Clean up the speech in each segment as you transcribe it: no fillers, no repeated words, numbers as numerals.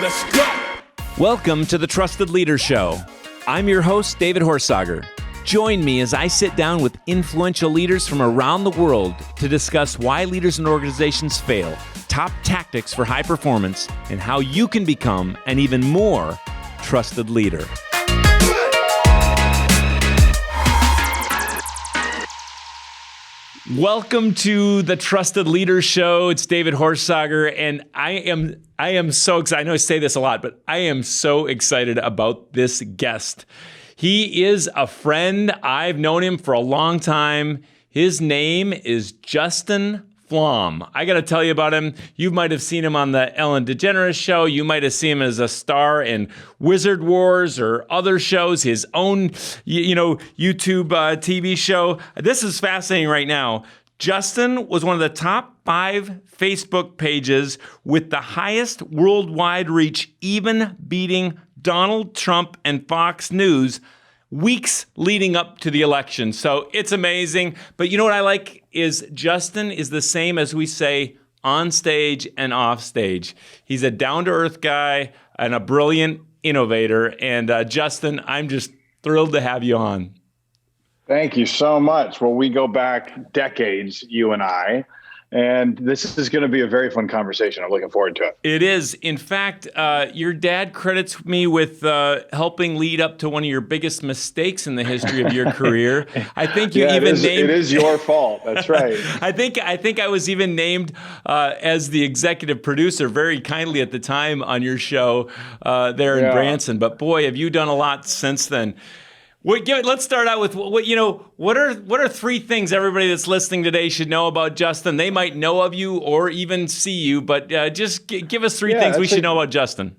Let's go. Welcome to the Trusted Leader Show. I'm your host, David Horsager. Join me as I sit down with influential leaders from around the world to discuss why leaders and organizations fail, top tactics for high performance, and how you can become an even more trusted leader. Welcome to the Trusted Leader Show. It's David Horsager, and I am so excited. I know I say this a lot, but I am so excited about this guest. He is a friend. I've known him for a long time. His name is Justin Flom. I got to tell you about him. You might have seen him on the Ellen DeGeneres show. You might have seen him as a star in Wizard Wars or other shows, his own, YouTube TV show. This is fascinating right now. Justin was one of the top 5 Facebook pages with the highest worldwide reach, even beating Donald Trump and Fox News weeks leading up to the election. So it's amazing. But you know what I like is Justin is the same as we say on stage and off stage. He's a down-to-earth guy and a brilliant innovator. And Justin, I'm just thrilled to have you on. Thank you so much. Well, we go back decades, you and I. And this is going to be a very fun conversation. I'm looking forward to it. It is. In fact, your dad credits me with helping lead up to one of your biggest mistakes in the history of your career. I think you even named... It is your fault. That's right. I think I was even named as the executive producer very kindly at the time on your show there in Branson. But boy, have you done a lot since then. Let's start out with what are 3 things everybody that's listening today should know about Justin? They might know of you or even see you, but just give us 3 things we should know about Justin.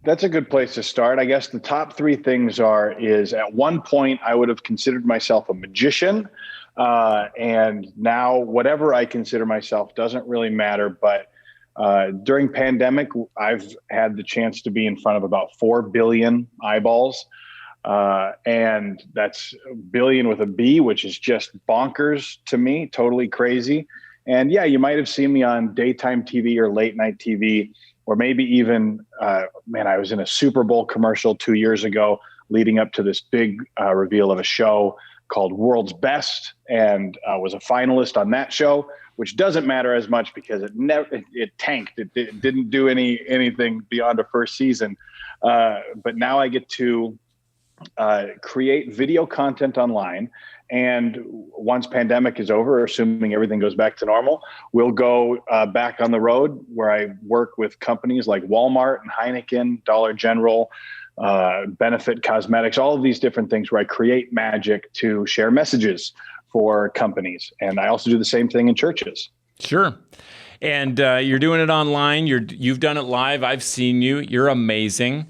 That's a good place to start. I guess the top 3 things is at one point I would have considered myself a magician, and now whatever I consider myself doesn't really matter. But during pandemic, I've had the chance to be in front of about 4 billion eyeballs. And that's billion with a B, which is just bonkers to me, totally crazy. And yeah, you might have seen me on daytime TV or late night TV, or maybe even, I was in a Super Bowl commercial 2 years ago, leading up to this big reveal of a show called World's Best, and was a finalist on that show, which doesn't matter as much because it tanked. It didn't do anything beyond a first season. But now I get to create video content online. And once pandemic is over, assuming everything goes back to normal, we'll go back on the road where I work with companies like Walmart and Heineken, Dollar General, Benefit Cosmetics, all of these different things where I create magic to share messages for companies. And I also do the same thing in churches. Sure. And you're doing it online. You've done it live. I've seen you. You're amazing.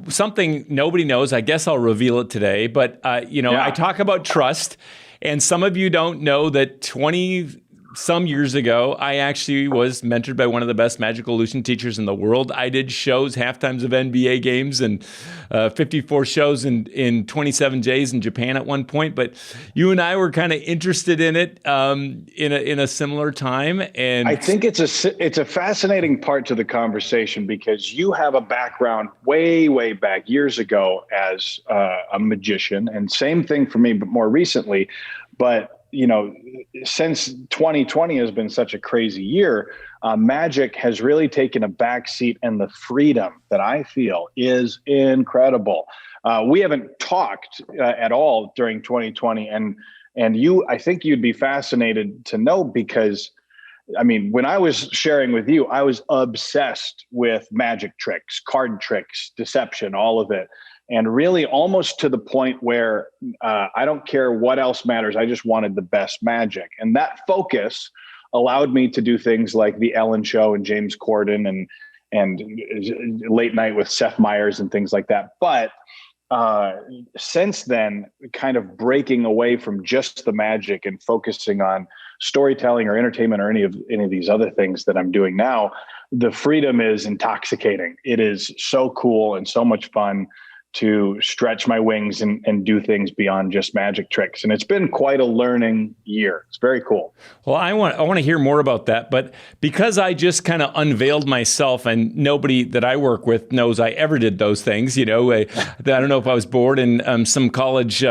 Something nobody knows, I guess I'll reveal it today, but I talk about trust, and some of you don't know that 20 some years ago, I actually was mentored by one of the best magical illusion teachers in the world. I did shows, halftimes of NBA games, and 54 shows in 27 days in Japan at one point. But you and I were kind of interested in it in a similar time. And I think it's a fascinating part to the conversation because you have a background way back years ago as a magician, and same thing for me, but more recently. But since 2020 has been such a crazy year, magic has really taken a back seat, and the freedom that I feel is incredible. We haven't talked at all during 2020, and I think you'd be fascinated to know because, when I was sharing with you, I was obsessed with magic tricks, card tricks, deception, all of it. And really almost to the point where I don't care what else matters. I just wanted the best magic. And that focus allowed me to do things like the Ellen Show and James Corden and Late Night with Seth Meyers and things like that. But since then, kind of breaking away from just the magic and focusing on storytelling or entertainment or any of these other things that I'm doing now, the freedom is intoxicating. It is so cool and so much fun to stretch my wings and do things beyond just magic tricks. And it's been quite a learning year. It's very cool. Well, I want to hear more about that, but because I just kind of unveiled myself and nobody that I work with knows I ever did those things, I don't know if I was bored in some college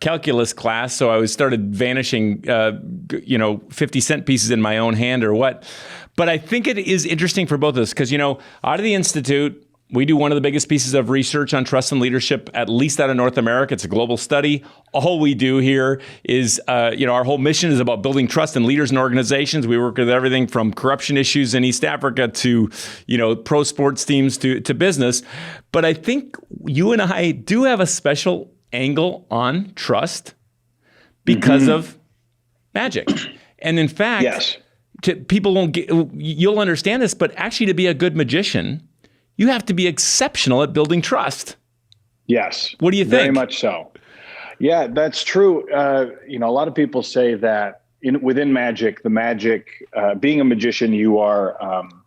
calculus class, so I started vanishing, 50-cent pieces in my own hand or what. But I think it is interesting for both of us because, out of the Institute, we do one of the biggest pieces of research on trust and leadership, at least out of North America. It's a global study. All we do here is, our whole mission is about building trust in leaders and organizations. We work with everything from corruption issues in East Africa to, pro sports teams to business. But I think you and I do have a special angle on trust because of magic. And in fact, yes. People won't get, you'll understand this, but actually to be a good magician, you have to be exceptional at building trust. Yes. What do you think? Very much so. Yeah, that's true. A lot of people say that within magic, being a magician, you are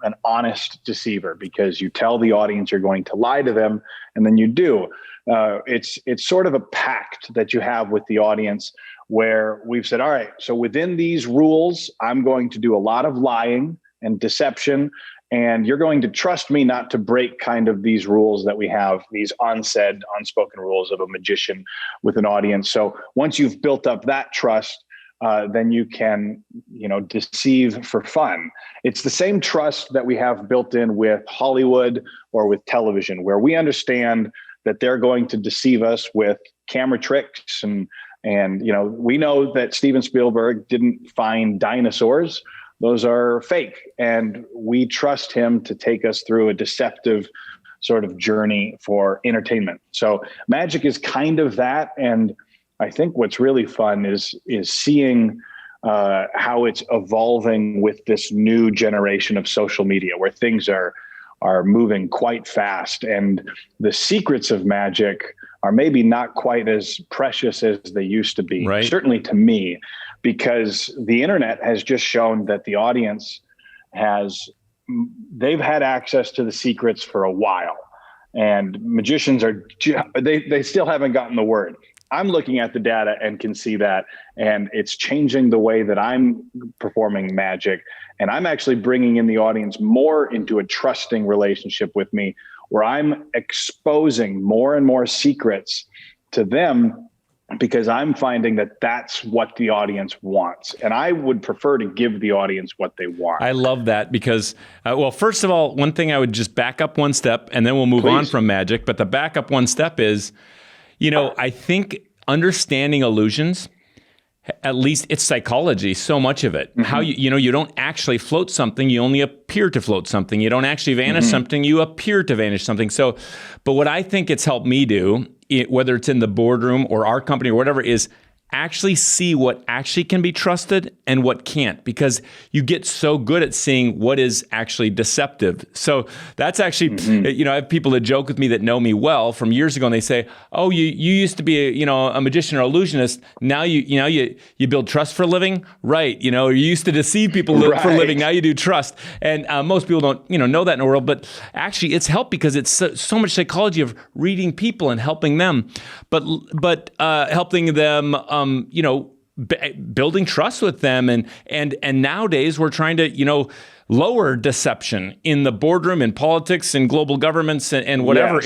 an honest deceiver because you tell the audience you're going to lie to them, and then you do. It's sort of a pact that you have with the audience where we've said, all right, so within these rules, I'm going to do a lot of lying and deception. And you're going to trust me not to break kind of these rules that we have, these unsaid, unspoken rules of a magician with an audience. So once you've built up that trust, then you can, deceive for fun. It's the same trust that we have built in with Hollywood or with television, where we understand that they're going to deceive us with camera tricks. And we know that Steven Spielberg didn't find dinosaurs. Those are fake. And we trust him to take us through a deceptive sort of journey for entertainment. So magic is kind of that. And I think what's really fun is seeing how it's evolving with this new generation of social media where things are moving quite fast. And the secrets of magic are maybe not quite as precious as they used to be, right. Certainly to me. Because the internet has just shown that the audience they've had access to the secrets for a while. And magicians they still haven't gotten the word. I'm looking at the data and can see that. And it's changing the way that I'm performing magic. And I'm actually bringing in the audience more into a trusting relationship with me, where I'm exposing more and more secrets to them, because I'm finding that that's what the audience wants. And I would prefer to give the audience what they want. I love that because, first of all, one thing I would just back up one step and then we'll move on from magic. But the back up one step is, I think understanding illusions, at least it's psychology, so much of it. Mm-hmm. How you don't actually float something, you only appear to float something. You don't actually vanish something, you appear to vanish something. So, but what I think it's helped me do, whether it's in the boardroom or our company or whatever, is actually see what actually can be trusted and what can't, because you get so good at seeing what is actually deceptive. So that's actually, I have people that joke with me that know me well from years ago, and they say, "Oh, you used to be a magician or illusionist. Now you build trust for a living, right? You used to deceive people for a living. Now you do trust." And most people don't know that in the world, but actually it's helped because it's so much psychology of reading people and helping them, but helping them. Building trust with them, and nowadays we're trying to lower deception in the boardroom, in politics, in global governments, and whatever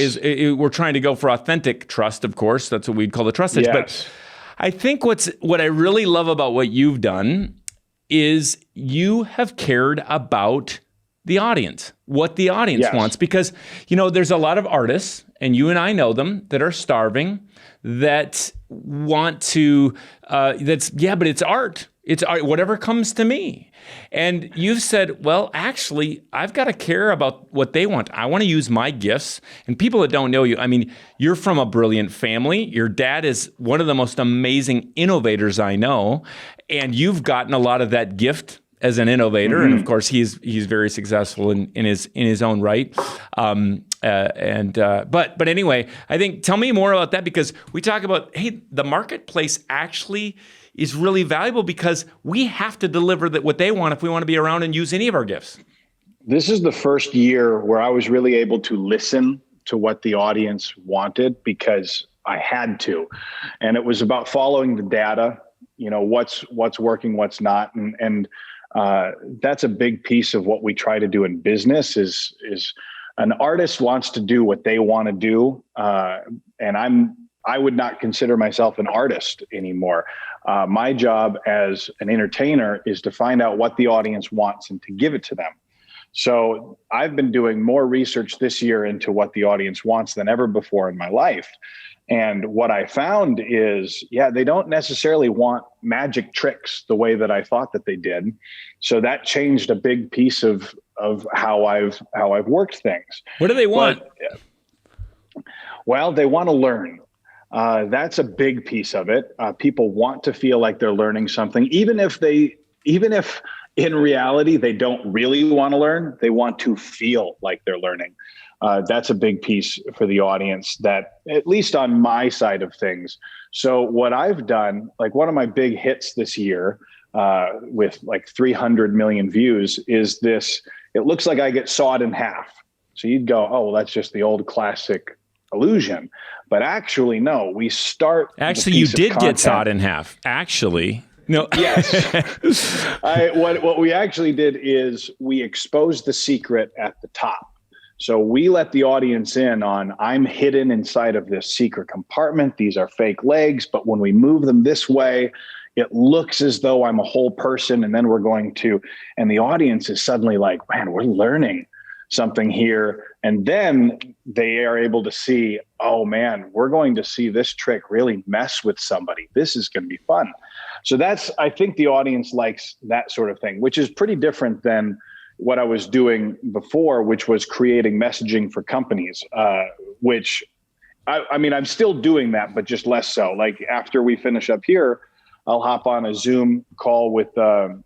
we're trying to go for authentic trust. Of course, that's what we'd call the trust edge. Yes. But I think what I really love about what you've done is you have cared about the audience, what the audience wants, because there's a lot of artists, and you and I know them, that are starving, that want to, but it's art. It's art, whatever comes to me. And you've said, well, actually, I've got to care about what they want. I want to use my gifts. And people that don't know you, you're from a brilliant family. Your dad is one of the most amazing innovators I know. And you've gotten a lot of that gift as an innovator. And of course, he's very successful in his own right. But anyway, I think, tell me more about that, because we talk about, hey, the marketplace actually is really valuable because we have to deliver what they want if we want to be around and use any of our gifts. This is the first year where I was really able to listen to what the audience wanted because I had to. And it was about following the data, what's working, what's not. And that's a big piece of what we try to do in business is an artist wants to do what they want to do. And I would not consider myself an artist anymore. My job as an entertainer is to find out what the audience wants and to give it to them. So I've been doing more research this year into what the audience wants than ever before in my life. And what I found is, they don't necessarily want magic tricks the way that I thought that they did. So that changed a big piece of how I've worked things. What do they want? Well, they want to learn. That's a big piece of it. People want to feel like they're learning something, even if in reality they don't really want to learn. They want to feel like they're learning. That's a big piece for the audience, that at least on my side of things. So what I've done, like one of my big hits this year with like 300 million views is this. It looks like I get sawed in half. So you'd go, oh, well, that's just the old classic illusion. But actually, no, we start. Actually, you did get sawed in half. Actually. No. Yes. What we actually did is we exposed the secret at the top. So we let the audience in on, I'm hidden inside of this secret compartment. These are fake legs, but when we move them this way, it looks as though I'm a whole person. And then we're going to, and the audience is suddenly like, man, we're learning something here. And then they are able to see, oh man, we're going to see this trick really mess with somebody. This is going to be fun. So I think the audience likes that sort of thing, which is pretty different than what I was doing before, which was creating messaging for companies, which I mean, I'm still doing that, but just less so. Like after we finish up here, I'll hop on a Zoom call with a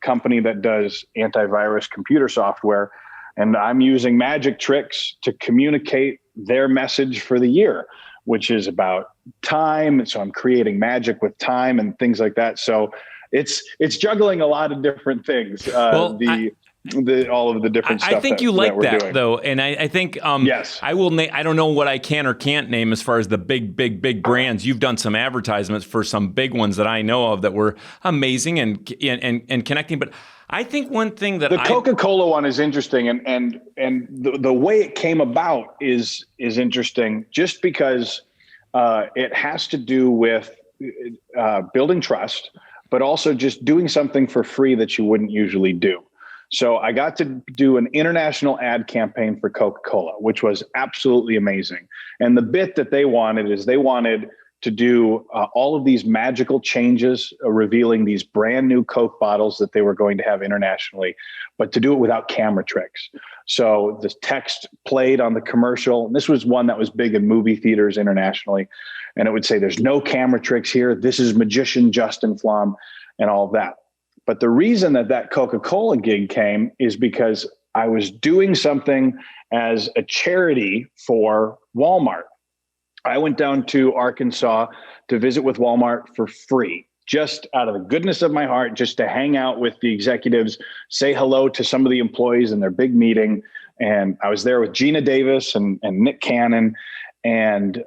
company that does antivirus computer software. And I'm using magic tricks to communicate their message for the year, which is about time. So I'm creating magic with time and things like that. So it's juggling a lot of different things. All of the different stuff. I think you like that doing. though, and I think yes. I will. I don't know what I can or can't name as far as the big brands. You've done some advertisements for some big ones that I know of that were amazing and connecting. But I think one thing that the Coca-Cola one is interesting, and the way it came about is interesting, just because it has to do with building trust, but also just doing something for free that you wouldn't usually do. So I got to do an international ad campaign for Coca-Cola, which was absolutely amazing. And the bit that they wanted is they wanted to do all of these magical changes, revealing these brand new Coke bottles that they were going to have internationally, but to do it without camera tricks. So the text played on the commercial, and this was one that was big in movie theaters internationally. And it would say, there's no camera tricks here. This is magician Justin Flom and all of that. But the reason that Coca-Cola gig came is because I was doing something as a charity for Walmart. I went down to Arkansas to visit with Walmart for free, just out of the goodness of my heart, just to hang out with the executives, say hello to some of the employees in their big meeting. And I was there with Gina Davis and Nick Cannon, and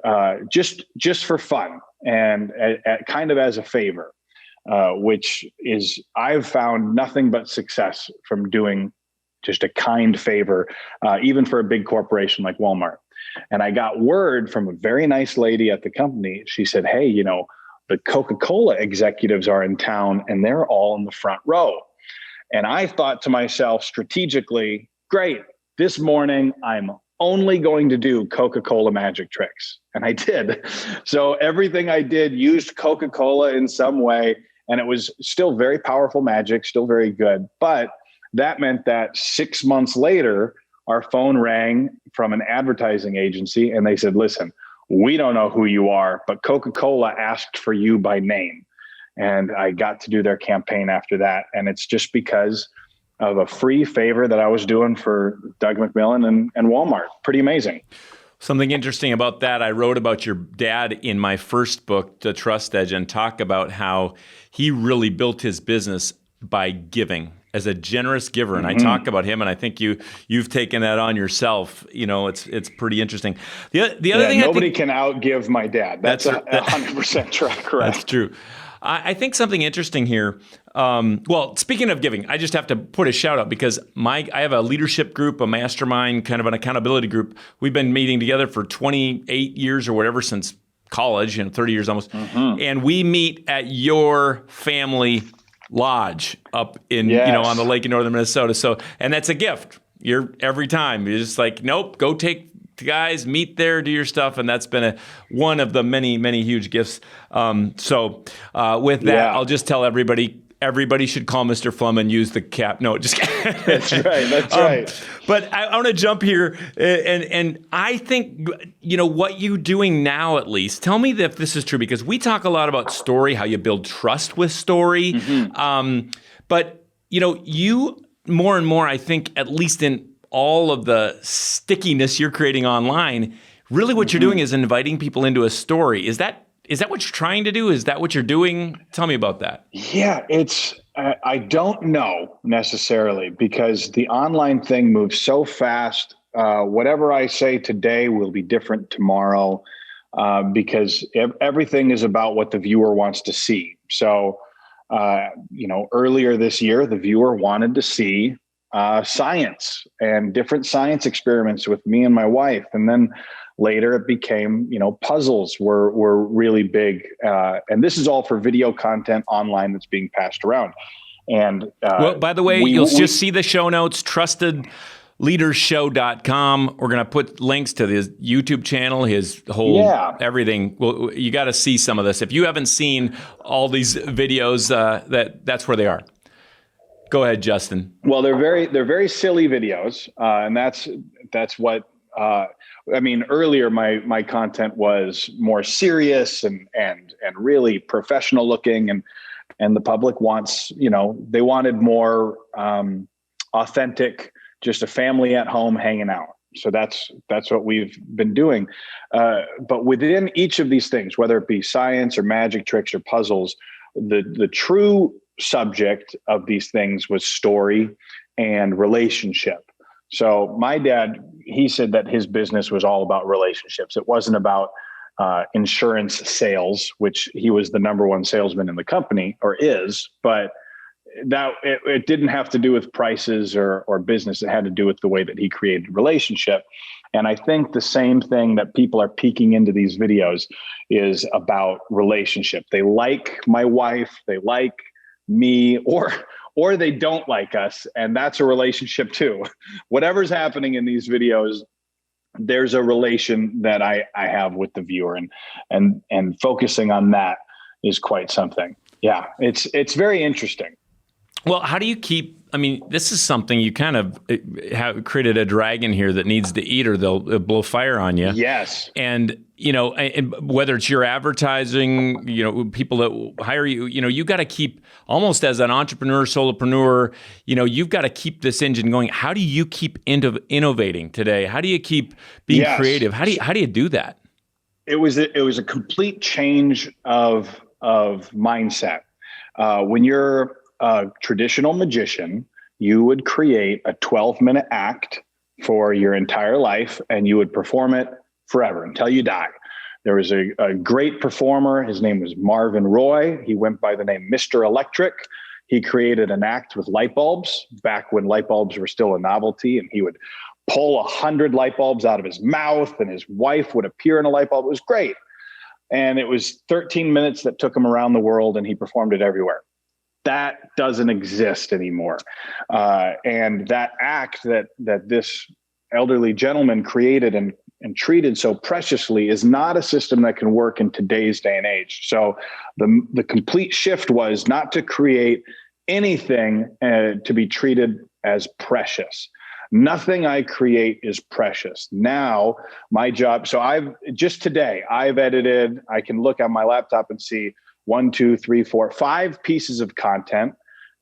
just for fun and kind of as a favor. Which is, I've found nothing but success from doing just a kind favor, even for a big corporation like Walmart. And I got word from a very nice lady at the company. She said, hey, the Coca-Cola executives are in town and they're all in the front row. And I thought to myself strategically, great, this morning I'm only going to do Coca-Cola magic tricks. And I did. So everything I did used Coca-Cola in some way. And it was still very powerful magic, still very good. But that meant that 6 months later, our phone rang from an advertising agency and they said, listen, we don't know who you are, but Coca-Cola asked for you by name. And I got to do their campaign after that. And it's just because of a free favor that I was doing for Doug McMillon and Walmart. Pretty amazing. Something interesting about that, I wrote about your dad in my first book, The Trust Edge, and talk about how he really built his business by giving. as a generous giver. And I talk about him, and I think you've taken that on yourself. It's pretty interesting. The other thing, nobody can outgive my dad. That's 100% correct. That's true. I think something interesting here. Well, speaking of giving, I just have to put a shout out because I have a leadership group, a mastermind, kind of an accountability group. We've been meeting together for 28 years or whatever since college, 30 years almost. And we meet at your family lodge up in, on the lake in northern Minnesota. So, and that's a gift. Every time you're just like, nope, go take guys, meet there, do your stuff. And that's been one of the many, many huge gifts. With that, I'll just tell everybody should call Mr. Flom and use the cap. No, just kidding. That's right. But I want to jump here. And I think, what you're doing now, at least, tell me if this is true, because we talk a lot about story, how you build trust with story. But, you more and more, I think, at least in all of the stickiness you're creating online, really what you're doing is inviting people into a story. Is that what you're trying to do? Is that what you're doing? Tell me about that. Yeah, I don't know necessarily, because the online thing moves so fast. Whatever I say today will be different tomorrow, because everything is about what the viewer wants to see. So, earlier this year, the viewer wanted to see science and different science experiments with me and my wife. And then later it became, puzzles were really big. And this is all for video content online that's being passed around. And well, by the way, you'll just see the show notes, trustedleadershow.com. We're going to put links to his YouTube channel, his whole everything. Well, you got to see some of this. If you haven't seen all these videos, that's where they are. Go ahead, Justin. Well, they're very silly videos, and that's what earlier my content was more serious and really professional looking, and the public wants, they wanted more authentic, just a family at home hanging out. So that's what we've been doing. But within each of these things, whether it be science or magic tricks or puzzles, the true subject of these things was story and relationship. So my dad, he said that his business was all about relationships. It wasn't about insurance sales, which he was the number one salesman in the company, or is, but that it didn't have to do with prices or business. It had to do with the way that he created relationship. And I think the same thing that people are peeking into these videos is about relationship. They like my wife, they like me, or they don't like us. And that's a relationship too. Whatever's happening in these videos, there's a relation that I have with the viewer, and focusing on that is quite something. Yeah, it's very interesting. Well, how do you keep, this is something you kind of have created a dragon here that needs to eat, or they'll blow fire on you. Yes. And, and whether it's your advertising, people that hire you, you got to keep, almost as an entrepreneur, solopreneur, you've got to keep this engine going. How do you keep innovating today? How do you keep being creative? How do you do that? It was a complete change of mindset. When you're a traditional magician, you would create a 12-minute act for your entire life, and you would perform it forever until you die. There was a great performer. His name was Marvin Roy. He went by the name Mr. Electric. He created an act with light bulbs back when light bulbs were still a novelty, and he would pull 100 light bulbs out of his mouth, and his wife would appear in a light bulb. It was great. And it was 13 minutes that took him around the world, and he performed it everywhere. That doesn't exist anymore. And that act that this elderly gentleman created and treated so preciously is not a system that can work in today's day and age. So the complete shift was not to create anything to be treated as precious. Nothing I create is precious. Now, my job, so I've edited, I can look at my laptop and see 1, 2, 3, 4, 5 pieces of content,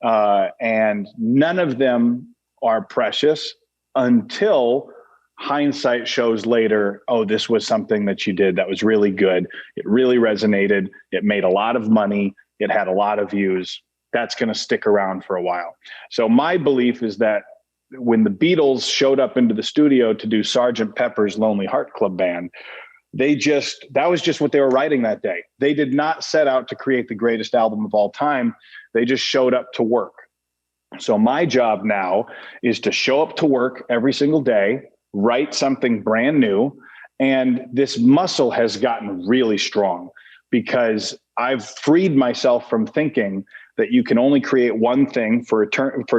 and none of them are precious until hindsight shows later, oh, this was something that you did that was really good. It really resonated. It made a lot of money. It had a lot of views. that's going to stick around for a while. So my belief is that when the Beatles showed up into the studio to do Sgt. Pepper's Lonely Heart Club Band, that was just what they were writing that day. They did not set out to create the greatest album of all time. They just showed up to work. So my job now is to show up to work every single day, write something brand new. And this muscle has gotten really strong because I've freed myself from thinking that you can only create one thing for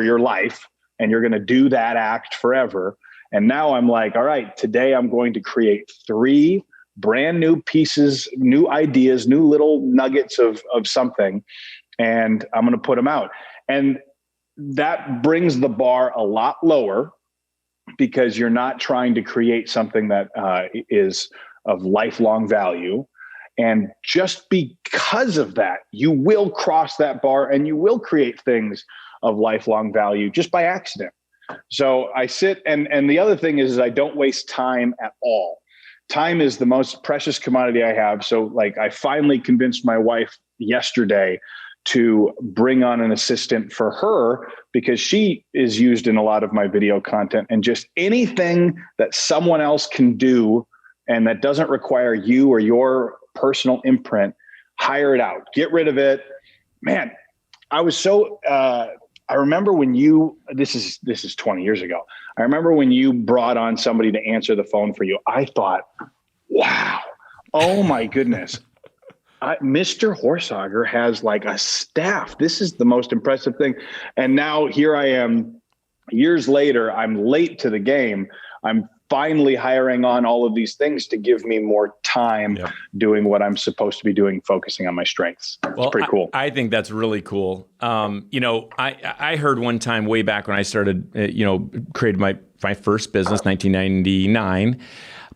your life, and you're going to do that act forever. And now I'm like, all right, today I'm going to create 3 brand new pieces, new ideas, new little nuggets of something, and I'm going to put them out. And that brings the bar a lot lower because you're not trying to create something that is of lifelong value. And just because of that, you will cross that bar and you will create things of lifelong value just by accident. So I sit, and the other thing is I don't waste time at all. Time is the most precious commodity I have. So like I finally convinced my wife yesterday to bring on an assistant for her because she is used in a lot of my video content, and just anything that someone else can do and that doesn't require you or your personal imprint, hire it out, get rid of it. Man, I was so, I remember when this is 20 years ago. I remember when you brought on somebody to answer the phone for you. I thought, wow, oh my goodness. Mr. Horsager has like a staff. This is the most impressive thing. And now here I am years later, I'm late to the game. I'm finally hiring on all of these things to give me more time doing what I'm supposed to be doing, focusing on my strengths. It's pretty cool. I think that's really cool. I heard one time way back when I started, created my first business, 1999,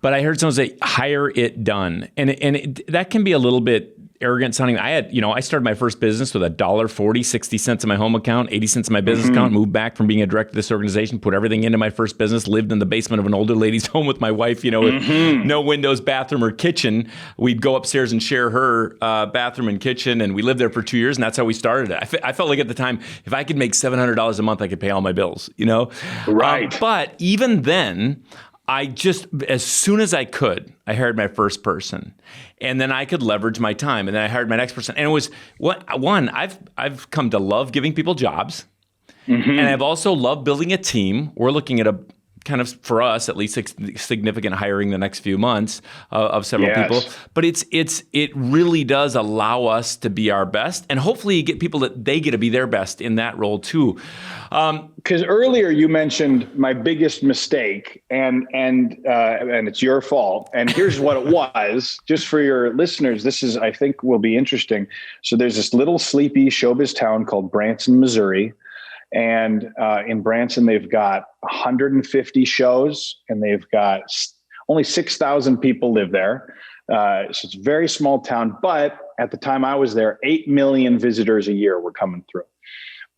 but I heard someone say, hire it done. And that can be a little bit arrogant sounding. I started my first business with $1.40, 60 cents in my home account, 80 cents in my business account, moved back from being a director of this organization, put everything into my first business, lived in the basement of an older lady's home with my wife, with no windows, bathroom, or kitchen. We'd go upstairs and share her bathroom and kitchen, and we lived there for 2 years, and that's how we started it. I felt like at the time, if I could make $700 a month, I could pay all my bills, Right. But even then, I just, as soon as I could, I hired my first person, and then I could leverage my time, and then I hired my next person. And it was I've come to love giving people jobs, and I've also loved building a team. We're looking at a kind of, for us at least, significant hiring the next few months of several people. But it really does allow us to be our best, and hopefully you get people that they get to be their best in that role too. Because earlier you mentioned my biggest mistake, and it's your fault. And here's what it was, just for your listeners. This is, I think, will be interesting. So there's this little sleepy showbiz town called Branson, Missouri. And in Branson, they've got 150 shows, and they've got only 6,000 people live there. So it's a very small town. But at the time I was there, 8 million visitors a year were coming through.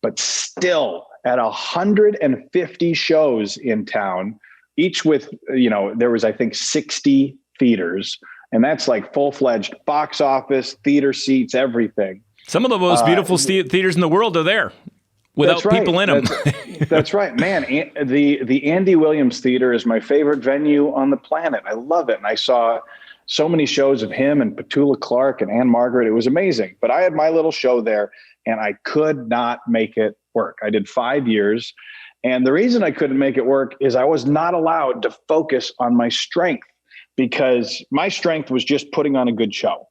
But still, at 150 shows in town, each with, there was, I think, 60 theaters. And that's like full-fledged box office, theater seats, everything. Some of the most beautiful theaters in the world are there without people in them. That's right, man. The Andy Williams Theater is my favorite venue on the planet. I love it. And I saw so many shows of him and Petula Clark and Anne Margaret. It was amazing. But I had my little show there, and I could not make it work. I did 5 years. And the reason I couldn't make it work is I was not allowed to focus on my strength, because my strength was just putting on a good show.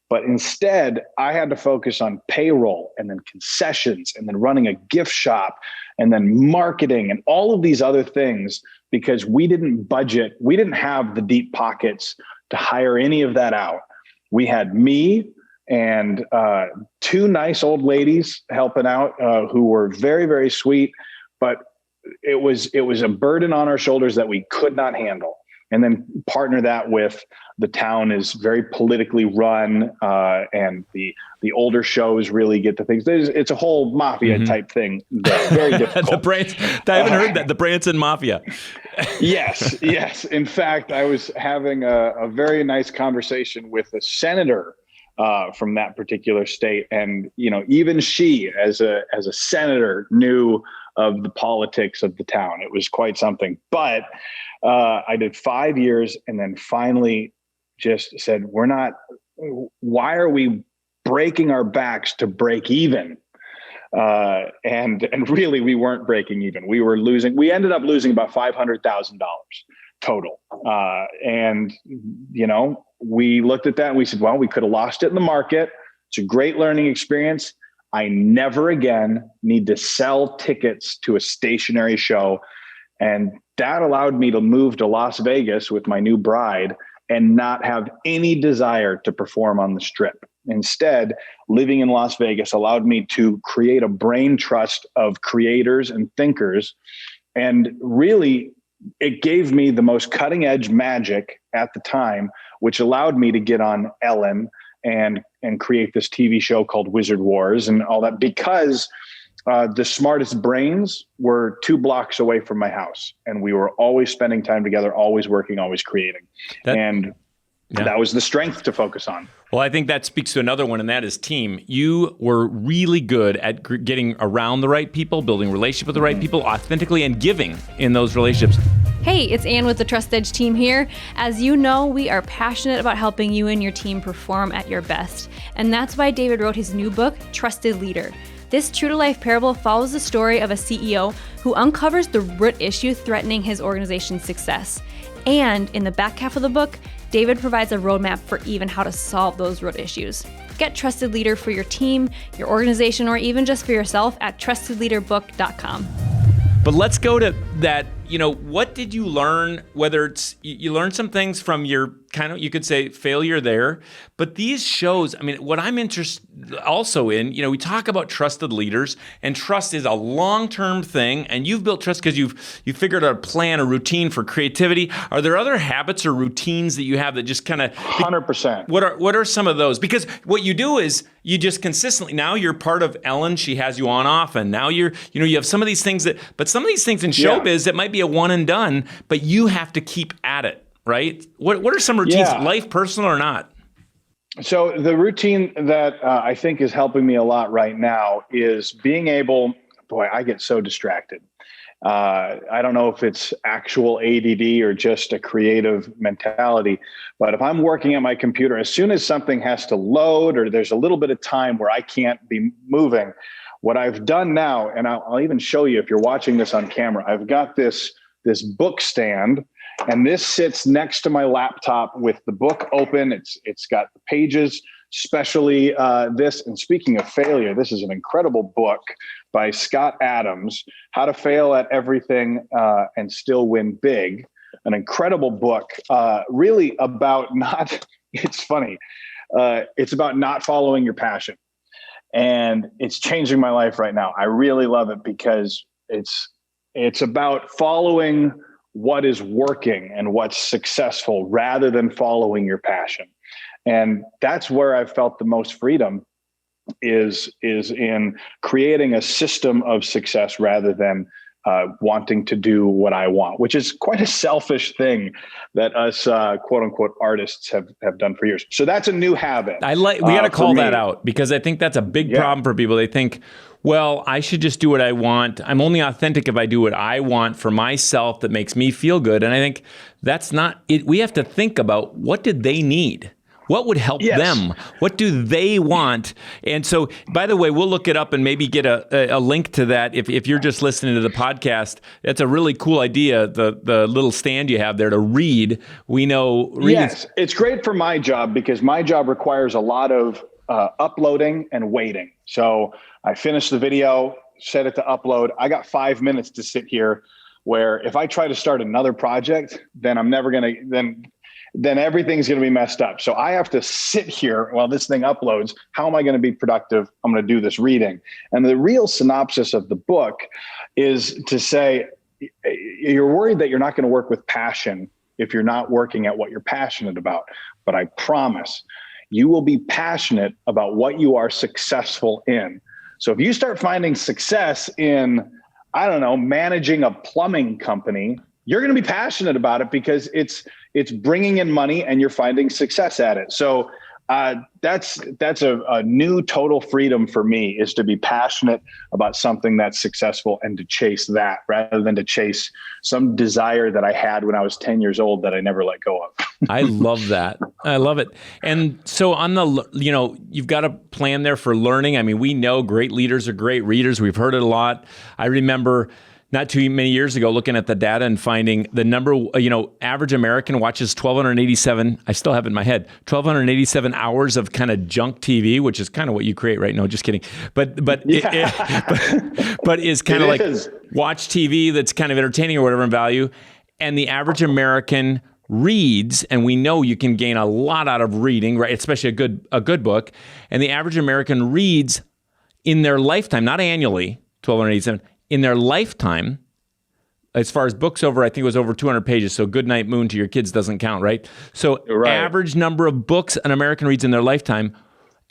But instead, I had to focus on payroll, and then concessions, and then running a gift shop, and then marketing, and all of these other things, because we didn't budget. We didn't have the deep pockets to hire any of that out. We had me and 2 nice old ladies helping out who were very, very sweet, but it was a burden on our shoulders that we could not handle. And then partner that with the town is very politically run, and the older shows really get to things. It's a whole mafia type thing. Very difficult. I haven't heard that. The Branson Mafia. Yes. In fact, I was having a very nice conversation with a senator from that particular state. And, even she as a senator knew of the politics of the town. It was quite something. But I did 5 years and then finally just said, why are we breaking our backs to break even? And really we weren't breaking even. We were losing. We ended up losing about $500,000 total. And, we looked at that and we said, well, we could have lost it in the market. It's a great learning experience. I never again need to sell tickets to a stationary show. And that allowed me to move to Las Vegas with my new bride and not have any desire to perform on the Strip. Instead, living in Las Vegas allowed me to create a brain trust of creators and thinkers. And really, it gave me the most cutting edge magic at the time, which allowed me to get on Ellen and create this TV show called Wizard Wars and all that, because the smartest brains were 2 blocks away from my house. And we were always spending time together, always working, always creating. That was the strength to focus on. Well, I think that speaks to another one, and that is team. You were really good at getting around the right people, building relationships with the right people authentically, and giving in those relationships. Hey, it's Ann with the Trust Edge team here. As you know, we are passionate about helping you and your team perform at your best. And that's why David wrote his new book, Trusted Leader. This true-to-life parable follows the story of a CEO who uncovers the root issue threatening his organization's success. And in the back half of the book, David provides a roadmap for even how to solve those root issues. Get Trusted Leader for your team, your organization, or even just for yourself at trustedleaderbook.com. But let's go to that, what did you learn, whether it's, you learned some things from your kind of, you could say, failure there, but these shows, what I'm interested also in, we talk about trusted leaders, and trust is a long-term thing, and you've built trust because you've figured out a plan, a routine for creativity. Are there other habits or routines that you have that just kind of... 100%. What are some of those? Because what you do is you just consistently, now you're part of Ellen, she has you on off, and now you have some of these things but some of these things in showbiz that might be a one and done, but you have to keep at it. Right? What are some routines, life, personal or not? So the routine that I think is helping me a lot right now is being able, I get so distracted. I don't know if it's actual ADD or just a creative mentality, but if I'm working at my computer, as soon as something has to load or there's a little bit of time where I can't be moving, what I've done now, and I'll even show you if you're watching this on camera, I've got this book stand. And this sits next to my laptop with the book open. It's got the pages, especially this. And speaking of failure, this is an incredible book by Scott Adams, How to Fail at Everything and Still Win Big. An incredible book, really about it's funny. It's about not following your passion. And it's changing my life right now. I really love it because it's about following what is working and what's successful rather than following your passion. And that's where I've felt the most freedom is in creating a system of success rather than wanting to do what I want, which is quite a selfish thing that us quote unquote artists have done for years. So that's a new habit. We got to call that out because I think that's a big problem for people. They think, well, I should just do what I want. I'm only authentic if I do what I want for myself that makes me feel good. And I think that's not it. We have to think about what did they need? What would help them? What do they want? And so, by the way, we'll look it up and maybe get a link to that. If you're just listening to the podcast, that's a really cool idea, the little stand you have there to read. We know. Yes, it's great for my job because my job requires a lot of uploading and waiting. So I finished the video, set it to upload. I got 5 minutes to sit here where if I try to start another project, then I'm never going to, then everything's going to be messed up. So I have to sit here while this thing uploads. How am I going to be productive? I'm going to do this reading. And the real synopsis of the book is to say, you're worried that you're not going to work with passion if you're not working at what you're passionate about. But I promise you will be passionate about what you are successful in. So if you start finding success in, managing a plumbing company, you're going to be passionate about it because it's bringing in money and you're finding success at it. So That's a new total freedom for me, is to be passionate about something that's successful and to chase that rather than to chase some desire that I had when I was 10 years old that I never let go of. I love that. I love it. And so you've got a plan there for learning. I mean, we know great leaders are great readers. We've heard it a lot. I remember not too many years ago looking at the data and finding the number, average American watches 1,287, I still have it in my head, 1,287 hours of kind of junk TV, which is kind of what you create, right? No, just kidding. But is kind of like watch TV that's kind of entertaining or whatever in value. And the average American reads, and we know you can gain a lot out of reading, right? Especially a good book. And the average American reads in their lifetime, not annually, 1,287, in their lifetime, as far as books over, I think it was over 200 pages. So Good Night Moon to your kids doesn't count, right? So average number of books an American reads in their lifetime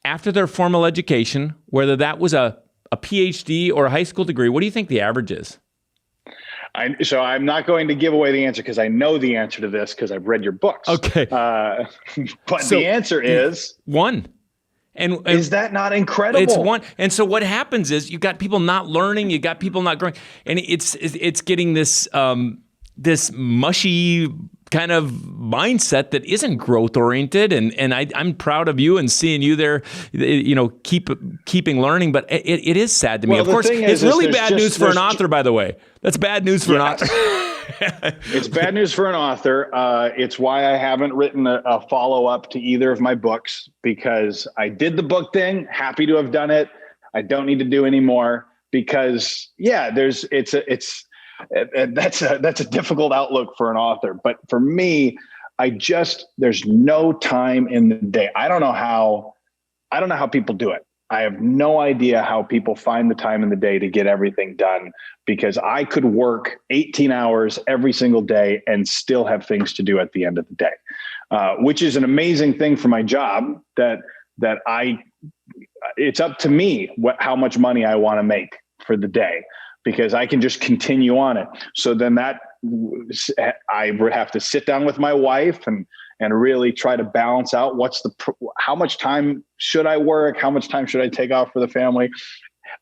after their formal education, whether that was a PhD or a high school degree, what do you think the average is? So I'm not going to give away the answer because I know the answer to this because I've read your books. Okay. But the answer is... one. And is that not incredible? It's one. And so what happens is you got people not learning, you got people not growing, and it's getting this this mushy kind of mindset that isn't growth oriented. And I'm proud of you and seeing you there, keeping learning. But it is sad to me. Of course, it's really bad news for an author, by the way. That's bad news for an author. It's bad news for an author. It's why I haven't written a follow-up to either of my books, because I did the book thing, happy to have done it. I don't need to do any more because that's a difficult outlook for an author. But for me, there's no time in the day. I don't know how people do it. I have no idea how people find the time in the day to get everything done, because I could work 18 hours every single day and still have things to do at the end of the day, which is an amazing thing for my job it's up to me how much money I want to make for the day, because I can just continue on it. So then I would have to sit down with my wife and really try to balance out how much time should I work? How much time should I take off for the family?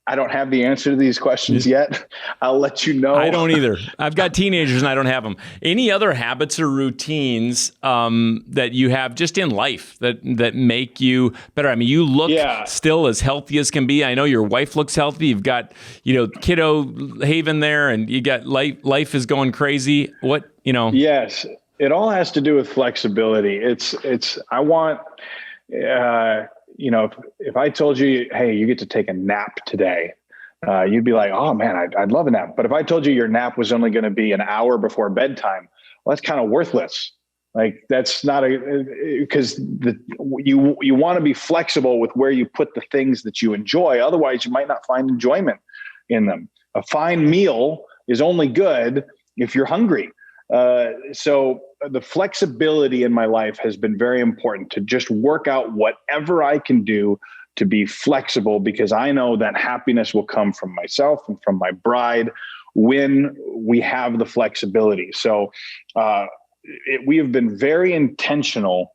I don't have the answer to these questions yet. I'll let you know. I don't either. I've got teenagers and I don't have them. Any other habits or routines that you have just in life that make you better? I mean, you look still as healthy as can be. I know your wife looks healthy. You've got, kiddo haven there, and you got life is going crazy. Yes. It all has to do with flexibility. I want, if I told you, hey, you get to take a nap today, you'd be like, oh man, I'd love a nap. But if I told you your nap was only going to be an hour before bedtime, well, that's kind of worthless. Like that's not because you want to be flexible with where you put the things that you enjoy. Otherwise you might not find enjoyment in them. A fine meal is only good if you're hungry. So the flexibility in my life has been very important, to just work out whatever I can do to be flexible, because I know that happiness will come from myself and from my bride when we have the flexibility. So we have been very intentional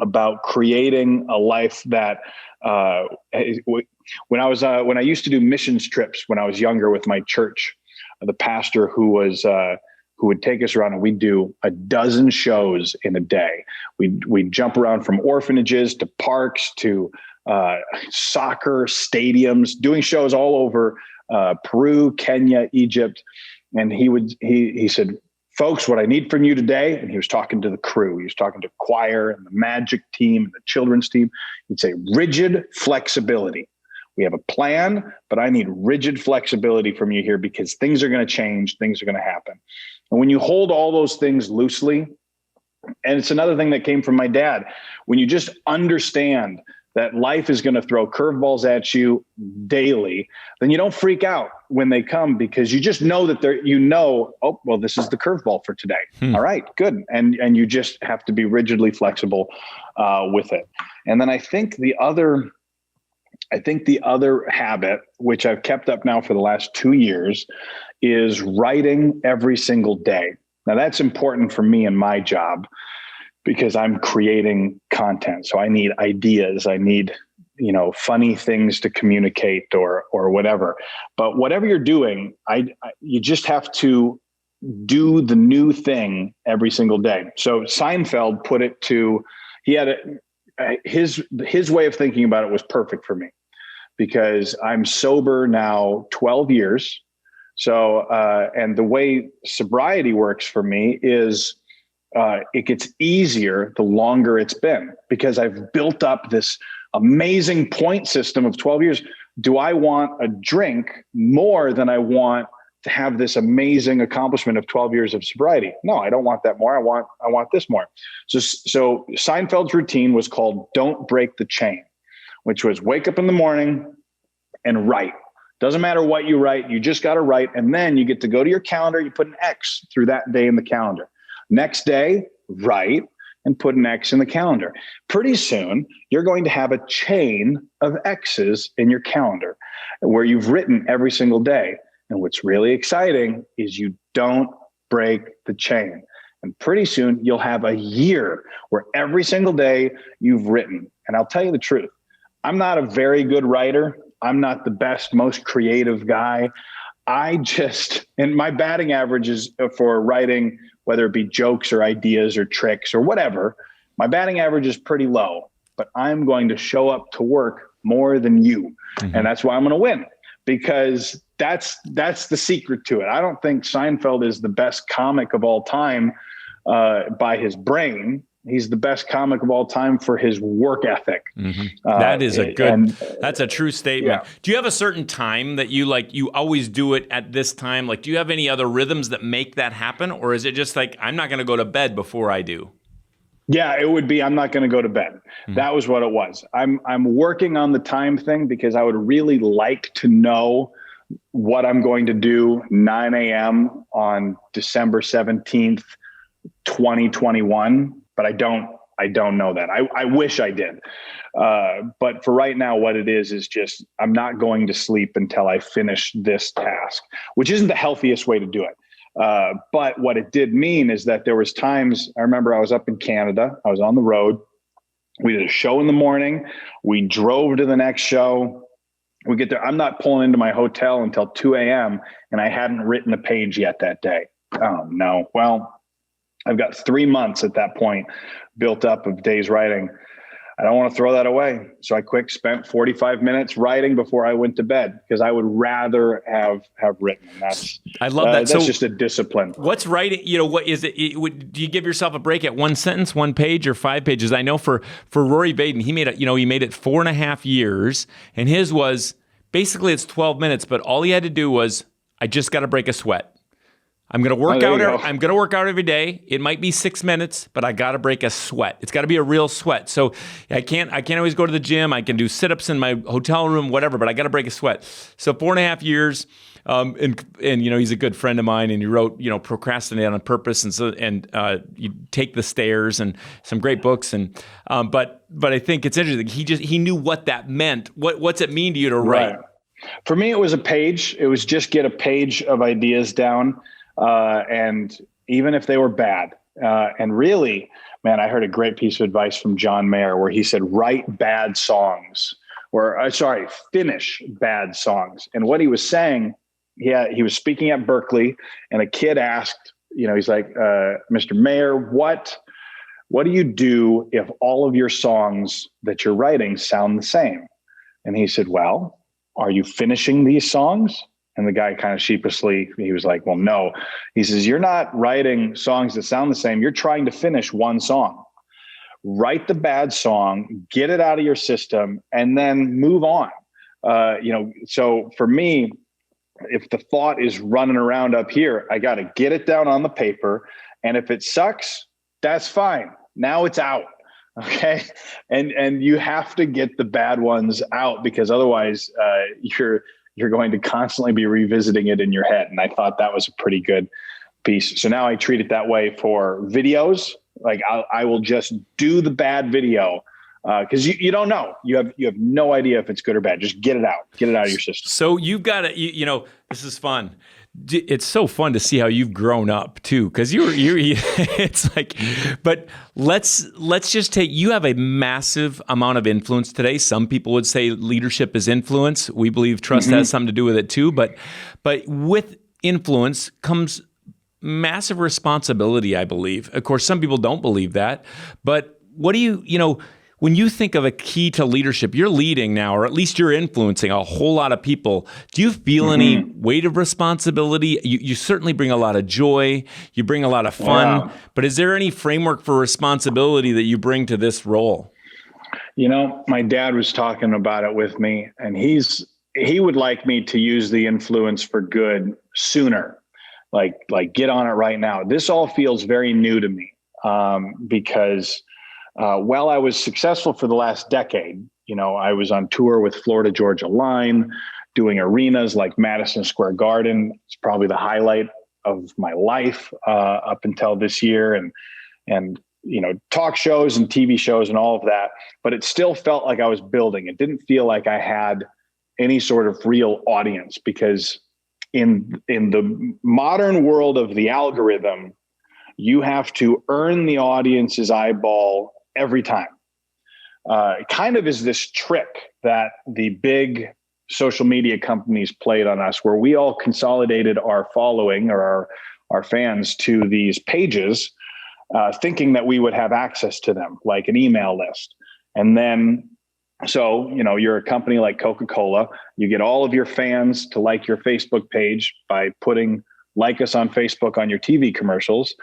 about creating a life that when I used to do missions trips when I was younger with my church, the pastor who would take us around, and we'd do 12 shows in a day. We'd jump around from orphanages to parks to soccer stadiums, doing shows all over Peru, Kenya, Egypt. And he said, folks, what I need from you today, and he was talking to the crew, he was talking to choir and the magic team, the children's team. He'd say, rigid flexibility. We have a plan, but I need rigid flexibility from you here, because things are going to change, things are going to happen. And when you hold all those things loosely, and it's another thing that came from my dad, when you just understand that life is going to throw curveballs at you daily, then you don't freak out when they come, because you just know that oh, well, this is the curveball for today. All right, good. And you just have to be rigidly flexible with it. And then I think the other habit, which I've kept up now for the last 2 years, is writing every single day. Now that's important for me in my job, because I'm creating content. So I need ideas. I need, funny things to communicate or whatever. But whatever you're doing, you just have to do the new thing every single day. So Seinfeld put it to, he had his way of thinking about it was perfect for me, because I'm sober now 12 years. So, and the way sobriety works for me is it gets easier the longer it's been, because I've built up this amazing point system of 12 years. Do I want a drink more than I want to have this amazing accomplishment of 12 years of sobriety? No, I don't want that more. I want this more. So Seinfeld's routine was called Don't Break the Chain, which was wake up in the morning and write. Doesn't matter what you write, you just got to write. And then you get to go to your calendar, you put an X through that day in the calendar. Next day, write and put an X in the calendar. Pretty soon, you're going to have a chain of X's in your calendar where you've written every single day. And what's really exciting is you don't break the chain. And pretty soon, you'll have a year where every single day you've written. And I'll tell you the truth, I'm not a very good writer. I'm not the best, most creative guy. And my batting average is for writing, whether it be jokes or ideas or tricks or whatever, my batting average is pretty low, but I'm going to show up to work more than you. Mm-hmm. And that's why I'm going to win, because that's the secret to it. I don't think Seinfeld is the best comic of all time by his brain. He's the best comic of all time for his work ethic. Mm-hmm. That's a true statement. Yeah. Do you have a certain time that you always do it at this time? Like, do you have any other rhythms that make that happen? Or is it just like, I'm not going to go to bed before I do? Yeah, it would be, I'm not going to go to bed. Mm-hmm. That was what it was. I'm working on the time thing because I would really like to know what I'm going to do 9 a.m. on December 17th, 2021. But I don't know that. I wish I did. But for right now, what it is just, I'm not going to sleep until I finish this task, which isn't the healthiest way to do it. But what it did mean is that there was times, I remember I was up in Canada, I was on the road. We did a show in the morning. We drove to the next show. We get there. I'm not pulling into my hotel until 2 a.m. and I hadn't written a page yet that day. Oh no. Well, I've got 3 months at that point built up of days writing. I don't want to throw that away. So I spent 45 minutes writing before I went to bed, because I would rather have written. I love that. That's just a discipline. What's writing? What is it? Do you give yourself a break at one sentence, 1 page, or 5 pages? I know for Rory Vaden, he made it 4.5 years, and his was basically it's 12 minutes, but all he had to do was, I just got to break a sweat. I'm going to work out. I'm going to work out every day. It might be 6 minutes, but I got to break a sweat. It's got to be a real sweat. So I can't always go to the gym. I can do sit-ups in my hotel room, whatever, but I got to break a sweat. So 4.5 years. And he's a good friend of mine, and he wrote, Procrastinate on Purpose. And you Take the Stairs, and some great books. And, but I think it's interesting. He knew what that meant. What's it mean to you to write? Right. For me, it was a page. It was just get a page of ideas down. And even if they were bad, and really, man, I heard a great piece of advice from John Mayer where he said, write bad songs, finish bad songs. And what he was saying, he was speaking at Berkeley, and a kid asked, he's like, Mr. Mayer, what do you do if all of your songs that you're writing sound the same? And he said, well, are you finishing these songs? And the guy kind of sheepishly, he was like, well, no. He says, you're not writing songs that sound the same. You're trying to finish one song. Write the bad song, get it out of your system, and then move on. So for me, if the thought is running around up here, I got to get it down on the paper. And if it sucks, that's fine. Now it's out. Okay. And you have to get the bad ones out, because otherwise you're going to constantly be revisiting it in your head. And I thought that was a pretty good piece. So now I treat it that way for videos. Like I will just do the bad video, because you don't know. You have no idea if it's good or bad. Just get it out of your system. So you've got to, this is fun. it's so fun to see how you've grown up too, because you're it's like, but let's just take, you have a massive amount of influence today. Some people would say leadership is influence. We believe trust has something to do with it too, but with influence comes massive responsibility, I believe. Of course, some people don't believe that, but what do you when you think of a key to leadership, you're leading now, or at least you're influencing a whole lot of people. Do you feel any weight of responsibility? You certainly bring a lot of joy. You bring a lot of fun. Yeah. But is there any framework for responsibility that you bring to this role? My dad was talking about it with me, and he would like me to use the influence for good sooner. Like get on it right now. This all feels very new to me because while I was successful for the last decade, I was on tour with Florida Georgia Line, doing arenas like Madison Square Garden. It's probably the highlight of my life up until this year, and talk shows and TV shows and all of that. But it still felt like I was building. It didn't feel like I had any sort of real audience, because in the modern world of the algorithm, you have to earn the audience's eyeball every time. It kind of is this trick that the big social media companies played on us, where we all consolidated our following or our fans to these pages, thinking that we would have access to them, like an email list. And then, so, you're a company like Coca-Cola, you get all of your fans to like your Facebook page by putting like us on Facebook on your TV commercials.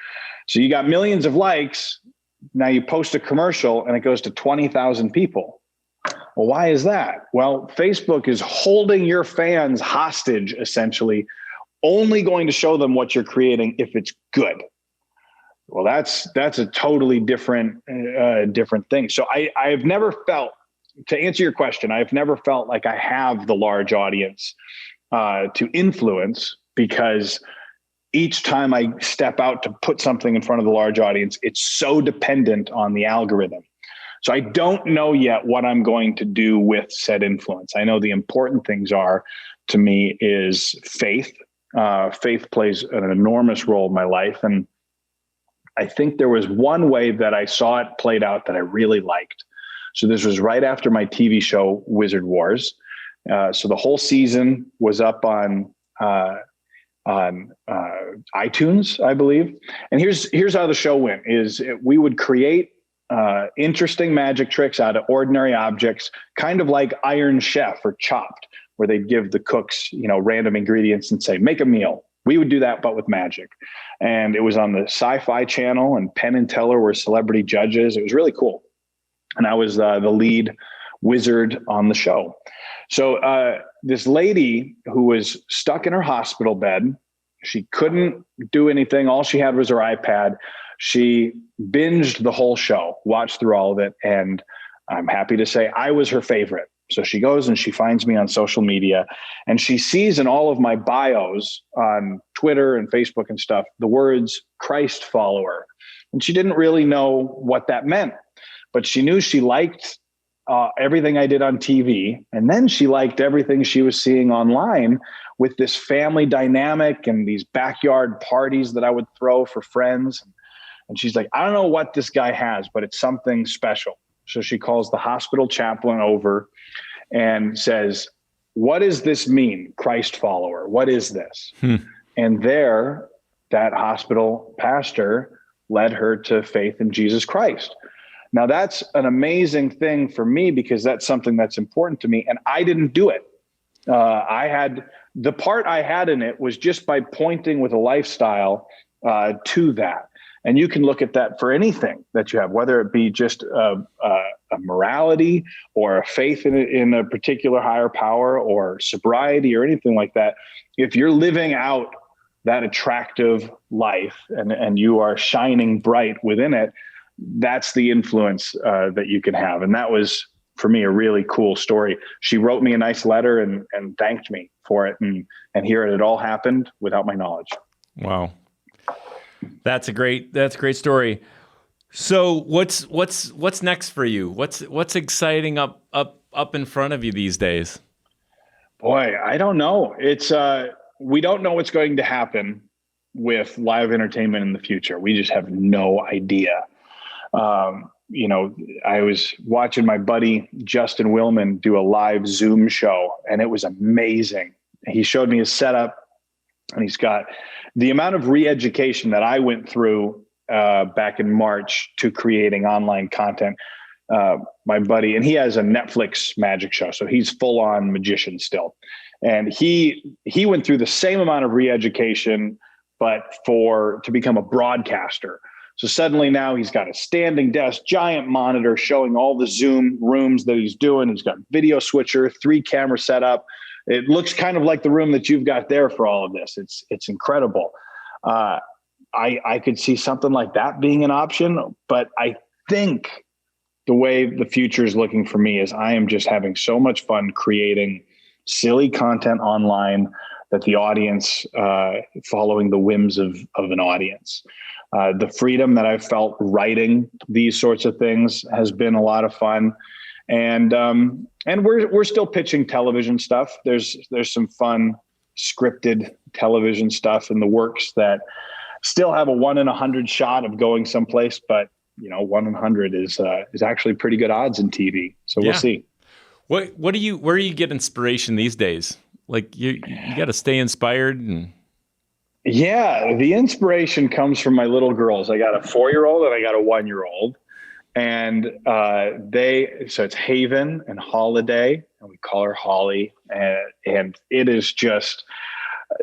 So you got millions of likes. Now you post a commercial and it goes to 20,000 people. Well, why is that? Well, Facebook is holding your fans hostage, essentially, only going to show them what you're creating if it's good. Well, that's a totally different thing. So I've never felt, to answer your question, I've never felt like I have the large audience to influence, because each time I step out to put something in front of the large audience, it's so dependent on the algorithm. So I don't know yet what I'm going to do with said influence. I know the important things are, to me, is faith. Faith plays an enormous role in my life. And I think there was one way that I saw it played out that I really liked. So this was right after my TV show, Wizard Wars. So the whole season was up on iTunes, I believe. And here's how the show went: we would create interesting magic tricks out of ordinary objects, kind of like Iron Chef or Chopped, where they'd give the cooks, random ingredients and say, make a meal. We would do that, but with magic. And it was on the Sci-Fi Channel, and Penn and Teller were celebrity judges. It was really cool. And I was the lead wizard on the show. So this lady who was stuck in her hospital bed, she couldn't do anything. All she had was her iPad. She binged the whole show, watched through all of it. And I'm happy to say I was her favorite. So she goes and she finds me on social media, and she sees in all of my bios on Twitter and Facebook and stuff, the words Christ follower. And she didn't really know what that meant, but she knew she liked everything I did on TV. And then she liked everything she was seeing online with this family dynamic and these backyard parties that I would throw for friends. And she's like, I don't know what this guy has, but it's something special. So she calls the hospital chaplain over and says, what does this mean, Christ follower? What is this? And there, that hospital pastor led her to faith in Jesus Christ. Now, that's an amazing thing for me, because that's something that's important to me. And I didn't do it. The part I had in it was just by pointing with a lifestyle to that. And you can look at that for anything that you have, whether it be just a morality or a faith in a particular higher power or sobriety or anything like that. If you're living out that attractive life and you are shining bright within it, that's the influence that you can have. And that was, for me, a really cool story. She wrote me a nice letter and thanked me for it. And here it all happened without my knowledge. Wow. That's a great story. So what's next for you? What's exciting up in front of you these days? Boy, I don't know. It's we don't know what's going to happen with live entertainment in the future. We just have no idea. I was watching my buddy Justin Willman do a live Zoom show, and it was amazing. He showed me his setup, and he's got the amount of re-education that I went through back in March to creating online content. My buddy, and he has a Netflix magic show, so he's full on magician still. And he went through the same amount of re-education, but to become a broadcaster. So suddenly now he's got a standing desk, giant monitor showing all the Zoom rooms that he's doing. He's got video switcher, 3 camera setup. It looks kind of like the room that you've got there for all of this. It's incredible. I could see something like that being an option, but I think the way the future is looking for me is I am just having so much fun creating silly content online that the audience, following the whims of an audience. The freedom that I've felt writing these sorts of things has been a lot of fun. And we're still pitching television stuff. There's some fun scripted television stuff in the works that still have a 1 in 100 shot of going someplace, but 1 in 100 is actually pretty good odds in TV. So we'll see. Where do you get inspiration these days? Like you got to stay inspired. And yeah, the inspiration comes from my little girls. I got a 4-year-old and I got a 1-year-old, and so it's Haven and Holiday, and we call her Holly, and it is just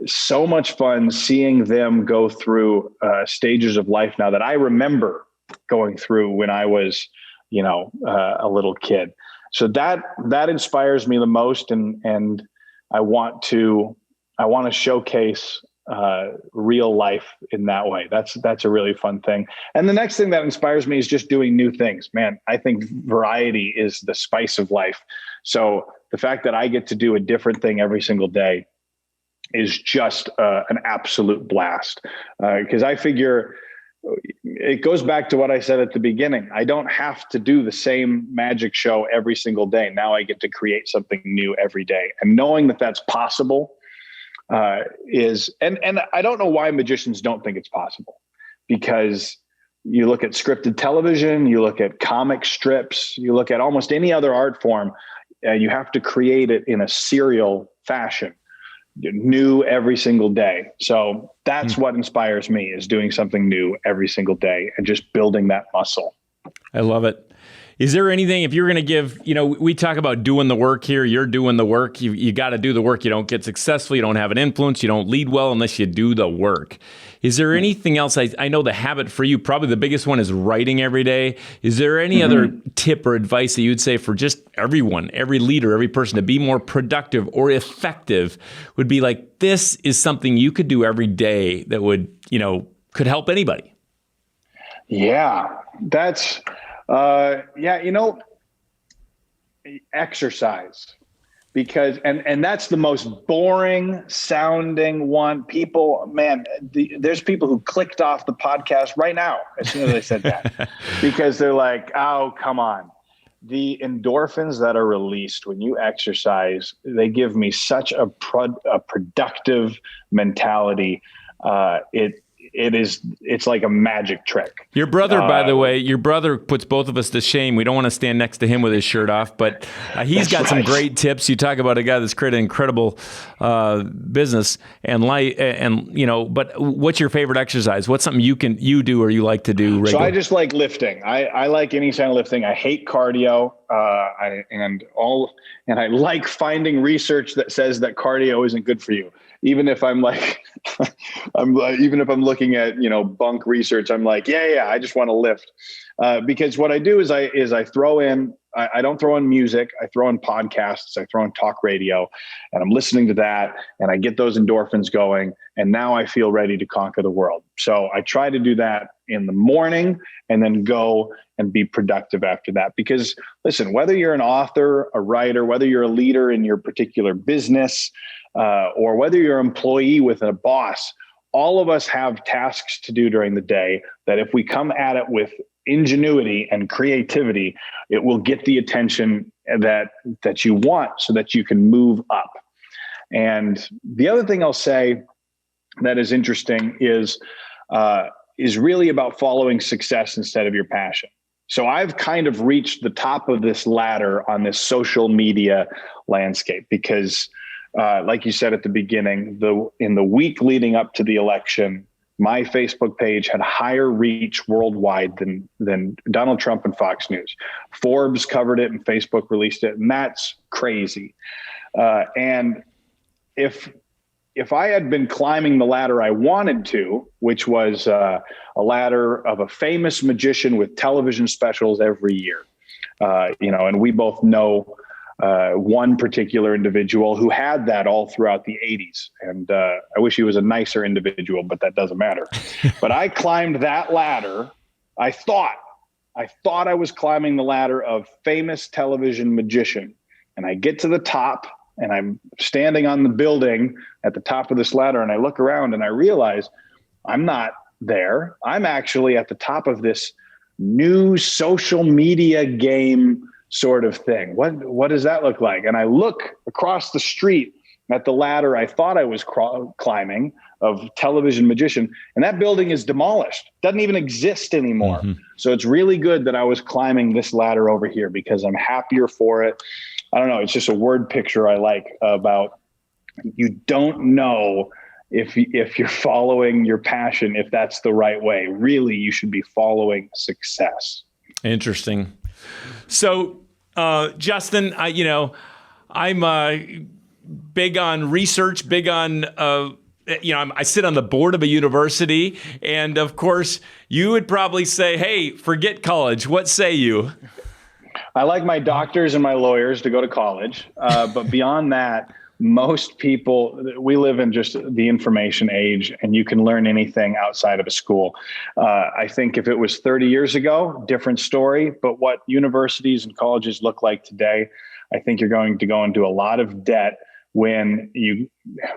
so much fun seeing them go through stages of life now that I remember going through when I was, a little kid. So that inspires me the most, and I want to showcase real life in that way. That's a really fun thing. And the next thing that inspires me is just doing new things. Man, I think variety is the spice of life. So the fact that I get to do a different thing every single day is just an absolute blast. Because I figure it goes back to what I said at the beginning. I don't have to do the same magic show every single day. Now I get to create something new every day. And knowing that that's possible and I don't know why magicians don't think it's possible, because you look at scripted television, you look at comic strips, you look at almost any other art form, you have to create it in a serial fashion, new every single day. So that's what inspires me, is doing something new every single day and just building that muscle. I love it. Is there anything, if you're going to give, we talk about doing the work here, you're doing the work, you got to do the work. You don't get successful, you don't have an influence, you don't lead well unless you do the work. Is there anything else? I know the habit for you, probably the biggest one is writing every day. Is there any other tip or advice that you'd say for just everyone, every leader, every person to be more productive or effective, would be like, this is something you could do every day that would, could help anybody? Yeah, that's... exercise, because, and that's the most boring sounding one. People, man, there's people who clicked off the podcast right now as soon as I said that, because they're like, oh, come on. The endorphins that are released when you exercise, they give me such a productive mentality. It's like a magic trick. Your brother, by the way, puts both of us to shame. We don't want to stand next to him with his shirt off, but he's got some great tips. You talk about a guy that's created incredible business and life, but what's your favorite exercise? What's something you do or you like to do regularly? So I just like lifting. I like any kind of lifting. I hate cardio. And I like finding research that says that cardio isn't good for you. Even if I'm like, even if I'm looking at, bunk research, I'm like, yeah, I just want to lift. Because what I do is I throw in, I don't throw in music. I throw in podcasts. I throw in talk radio, and I'm listening to that, and I get those endorphins going. And now I feel ready to conquer the world. So I try to do that in the morning and then go and be productive after that. Because listen, whether you're an author, a writer, whether you're a leader in your particular business, or whether you're an employee with a boss, all of us have tasks to do during the day that if we come at it with ingenuity and creativity, it will get the attention that you want so that you can move up. And the other thing I'll say that is interesting is really about following success instead of your passion. So I've kind of reached the top of this ladder on this social media landscape because, like you said at the beginning, in the week leading up to the election, my Facebook page had higher reach worldwide than Donald Trump and Fox News. Forbes covered it and Facebook released it, and that's crazy. And if I had been climbing the ladder I wanted to, which was a ladder of a famous magician with television specials every year, and we both know one particular individual who had that all throughout the 80s. And I wish he was a nicer individual, but that doesn't matter. But I climbed that ladder. I thought I was climbing the ladder of famous television magician. And I get to the top and I'm standing on the building at the top of this ladder. And I look around and I realize I'm not there. I'm actually at the top of this new social media game sort of thing. What does that look like? And I look across the street at the ladder I thought I was climbing of television magician, and that building is demolished. Doesn't even exist anymore. Mm-hmm. So it's really good that I was climbing this ladder over here because I'm happier for it. I don't know. It's just a word picture I like about you don't know if you're following your passion, if that's the right way. Really, you should be following success. Interesting. So, Justin, I'm big on research, big on, I sit on the board of a university. And of course, you would probably say, hey, forget college. What say you? I like my doctors and my lawyers to go to college. But beyond that, most people, we live in just the information age, and you can learn anything outside of a school. I think if it was 30 years ago, different story. But what universities and colleges look like today, I think you're going to go into a lot of debt when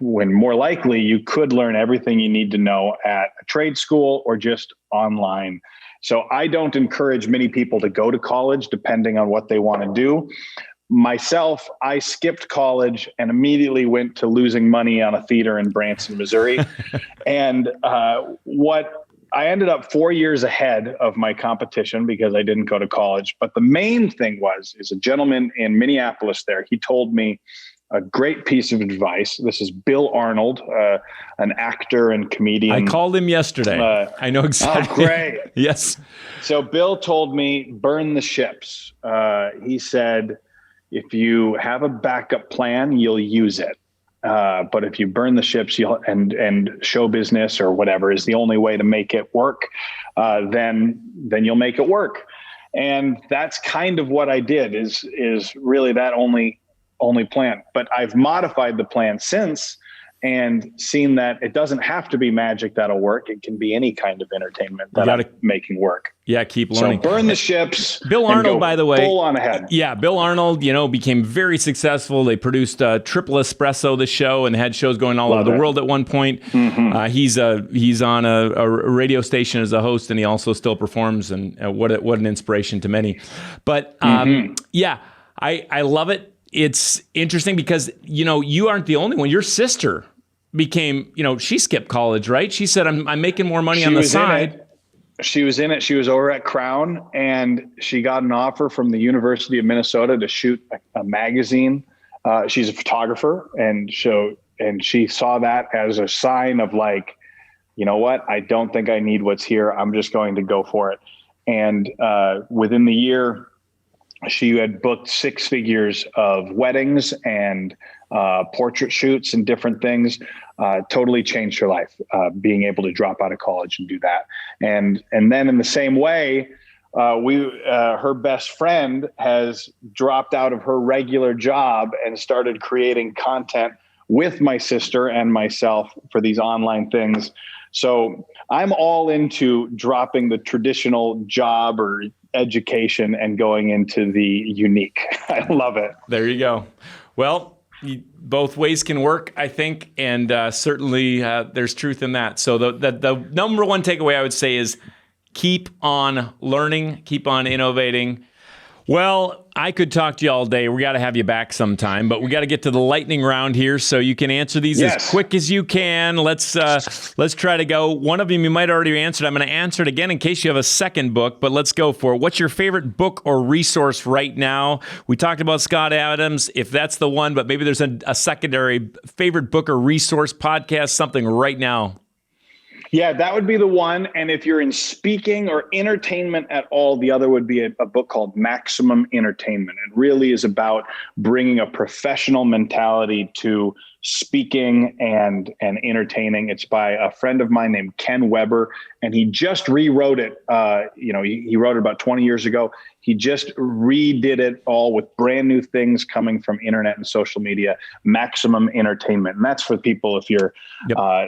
more likely you could learn everything you need to know at a trade school or just online. So I don't encourage many people to go to college depending on what they want to do. Myself, I skipped college and immediately went to losing money on a theater in Branson, Missouri. And what I ended up 4 years ahead of my competition because I didn't go to college. But the main thing is a gentleman in Minneapolis there. He told me a great piece of advice. This is Bill Arnold, an actor and comedian. I called him yesterday. I know exactly. Oh, great. Yes. So Bill told me, burn the ships. He said, if you have a backup plan, you'll use it. But if you burn the ships, and show business or whatever is the only way to make it work, then you'll make it work. And that's kind of what I did is really that only plan. But I've modified the plan since and seen that it doesn't have to be magic that'll work. It can be any kind of entertainment that I'm making work. Yeah, keep learning. So burn the ships. Bill Arnold, by the way, full on ahead. Yeah, Bill Arnold, became very successful. They produced Triple Espresso, the show, and had shows going all over the world at one point. Mm-hmm. He's on a radio station as a host, and he also still performs. And what an inspiration to many. But yeah, I love it. It's interesting because, you aren't the only one. Your sister became, she skipped college, right? She said, I'm making more money on the side. She was in it. She was over at Crown, and she got an offer from the University of Minnesota to shoot a magazine. She's a photographer, and she saw that as a sign of like, you know what? I don't think I need what's here. I'm just going to go for it. And within the year, she had booked 6 figures of weddings and portrait shoots and different things. Totally changed her life, being able to drop out of college and do that. And then in the same way, her best friend has dropped out of her regular job and started creating content with my sister and myself for these online things. So I'm all into dropping the traditional job or education and going into the unique. I love it. There you go. Well, both ways can work, I think, and certainly there's truth in that. So the number one takeaway I would say is keep on learning, keep on innovating. Well, I could talk to you all day. We got to have you back sometime, but we got to get to the lightning round here, so you can answer these as quick as you can. Let's try to go. One of them you might already answered. I'm going to answer it again in case you have a second book, but let's go for it. What's your favorite book or resource right now? We talked about Scott Adams, if that's the one, but maybe there's a secondary favorite book or resource, podcast, something right now. Yeah, that would be the one. And if you're in speaking or entertainment at all, the other would be a book called Maximum Entertainment. It really is about bringing a professional mentality to speaking and entertaining. It's by a friend of mine named Ken Weber, and he just rewrote it. He wrote it about 20 years ago. He just redid it all with brand new things coming from internet and social media. Maximum Entertainment, and that's for people if you're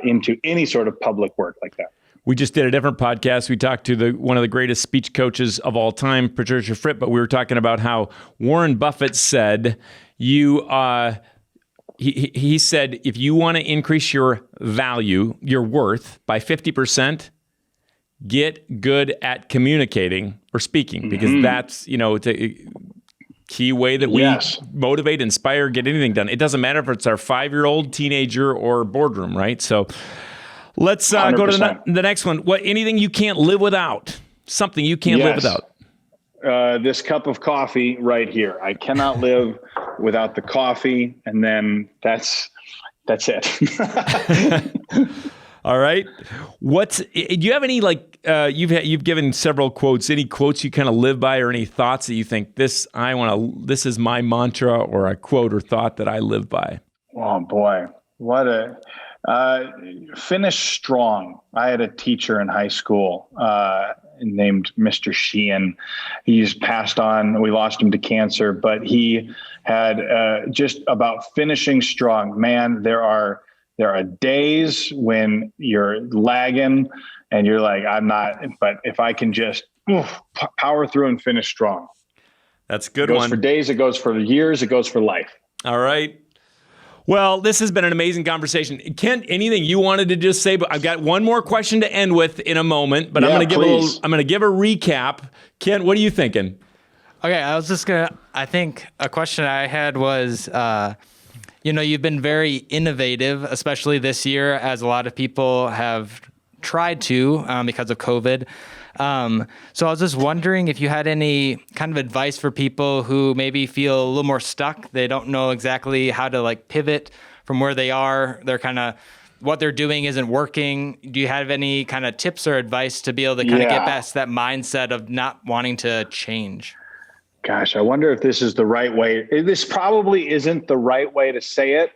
into any sort of public work like that. We just did a different podcast. We talked to one of the greatest speech coaches of all time, Patricia Fripp, but we were talking about how Warren Buffett said He said, if you want to increase your value, your worth by 50%, get good at communicating or speaking, because that's, it's a key way that we motivate, inspire, get anything done. It doesn't matter if it's our 5-year-old, teenager, or boardroom, right? So let's go to the next one. Anything you can't live without? Something you can't live without. This cup of coffee right here. I cannot live without the coffee, and then that's it. All right. Do you have any you've given several quotes? Any quotes you kind of live by, or any thoughts that you think this is my mantra, or a quote or thought that I live by? Oh boy, finish strong. I had a teacher in high school named Mr. Sheahan. He's passed on. We lost him to cancer, but he had just about finishing strong. Man, there are days when you're lagging and you're like, I'm not, but if I can just power through and finish strong. That's a good one. It goes for days, it goes for years, it goes for life. All right. Well, this has been an amazing conversation. Kent, anything you wanted to just say? But I've got one more question to end with in a moment, but I'm going to give a recap. Kent, what are you thinking? Okay, I think a question I had was, you've been very innovative, especially this year, as a lot of people have tried to because of COVID. So I was just wondering if you had any kind of advice for people who maybe feel a little more stuck. They don't know exactly how to pivot from where they are. They're kind of, what they're doing isn't working. Do you have any kind of tips or advice to be able to kind of get past that mindset of not wanting to change? Gosh, I wonder if this is the right way. This probably isn't the right way to say it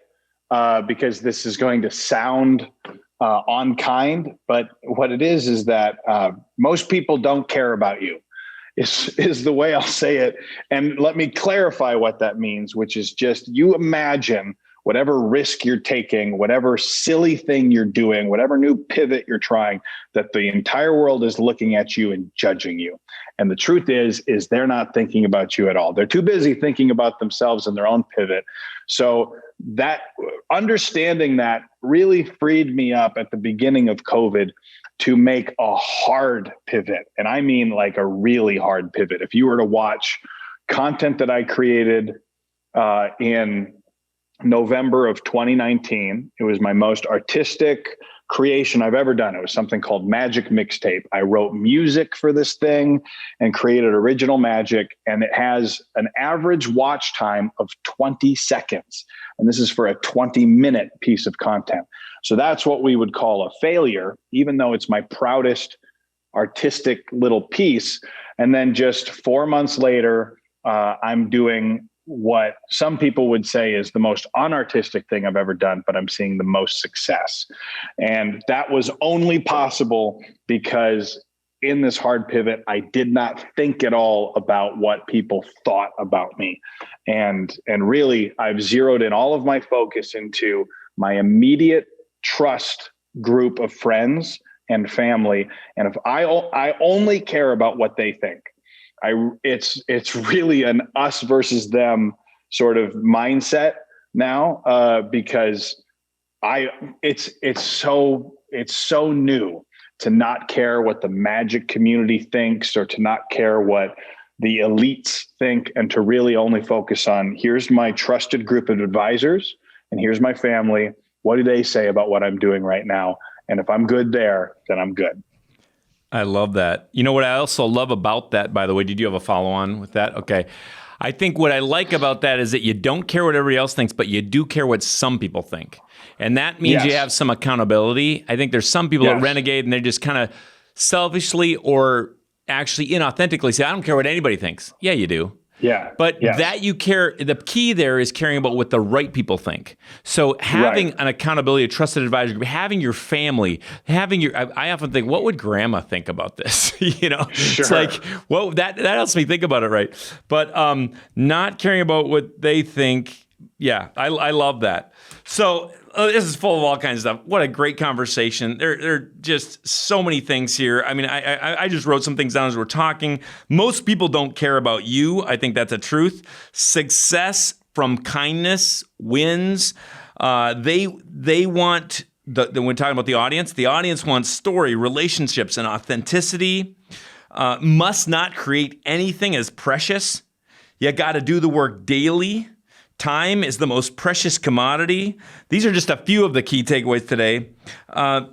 because this is going to sound unkind, but what it is that most people don't care about you is the way I'll say it. And let me clarify what that means, which is just, you imagine whatever risk you're taking, whatever silly thing you're doing, whatever new pivot you're trying, that the entire world is looking at you and judging you. And the truth is they're not thinking about you at all. They're too busy thinking about themselves and their own pivot. So that understanding that really freed me up at the beginning of COVID to make a hard pivot. And I mean like a really hard pivot. If you were to watch content that I created in November of 2019, it was my most artistic creation I've ever done. It was something called Magic Mixtape. I wrote music for this thing and created original magic, and it has an average watch time of 20 seconds. And this is for a 20-minute piece of content. So that's what we would call a failure, even though it's my proudest artistic little piece. And then just 4 months later, I'm doing what some people would say is the most unartistic thing I've ever done, but I'm seeing the most success. And that was only possible because in this hard pivot, I did not think at all about what people thought about me. And really, I've zeroed in all of my focus into my immediate trust group of friends and family. And if I only care about what they think, it's really an us versus them sort of mindset now, because it's so new to not care what the magic community thinks, or to not care what the elites think, and to really only focus on, here's my trusted group of advisors and here's my family. What do they say about what I'm doing right now? And if I'm good there, then I'm good. I love that. You know what I also love about that, by the way, did you have a follow on with that? Okay. I think what I like about that is that you don't care what everybody else thinks, but you do care what some people think. And that means you have some accountability. I think there's some people that renegade and they just kind of selfishly or actually inauthentically say, I don't care what anybody thinks. Yeah, you do. Yeah. But that you care, the key there is caring about what the right people think. So having an accountability, a trusted advisor group, having your family, I often think, what would grandma think about this? It's like, well, that helps me think about it, right? But not caring about what they think. Yeah, I love that. So this is full of all kinds of stuff. What a great conversation. There are just so many things here. I mean, I just wrote some things down as we're talking. Most people don't care about you. I think that's a truth. Success from kindness wins. They want, when we're talking about the audience wants story, relationships, and authenticity. Must not create anything as precious. You got to do the work daily. Time is the most precious commodity. These are just a few of the key takeaways today.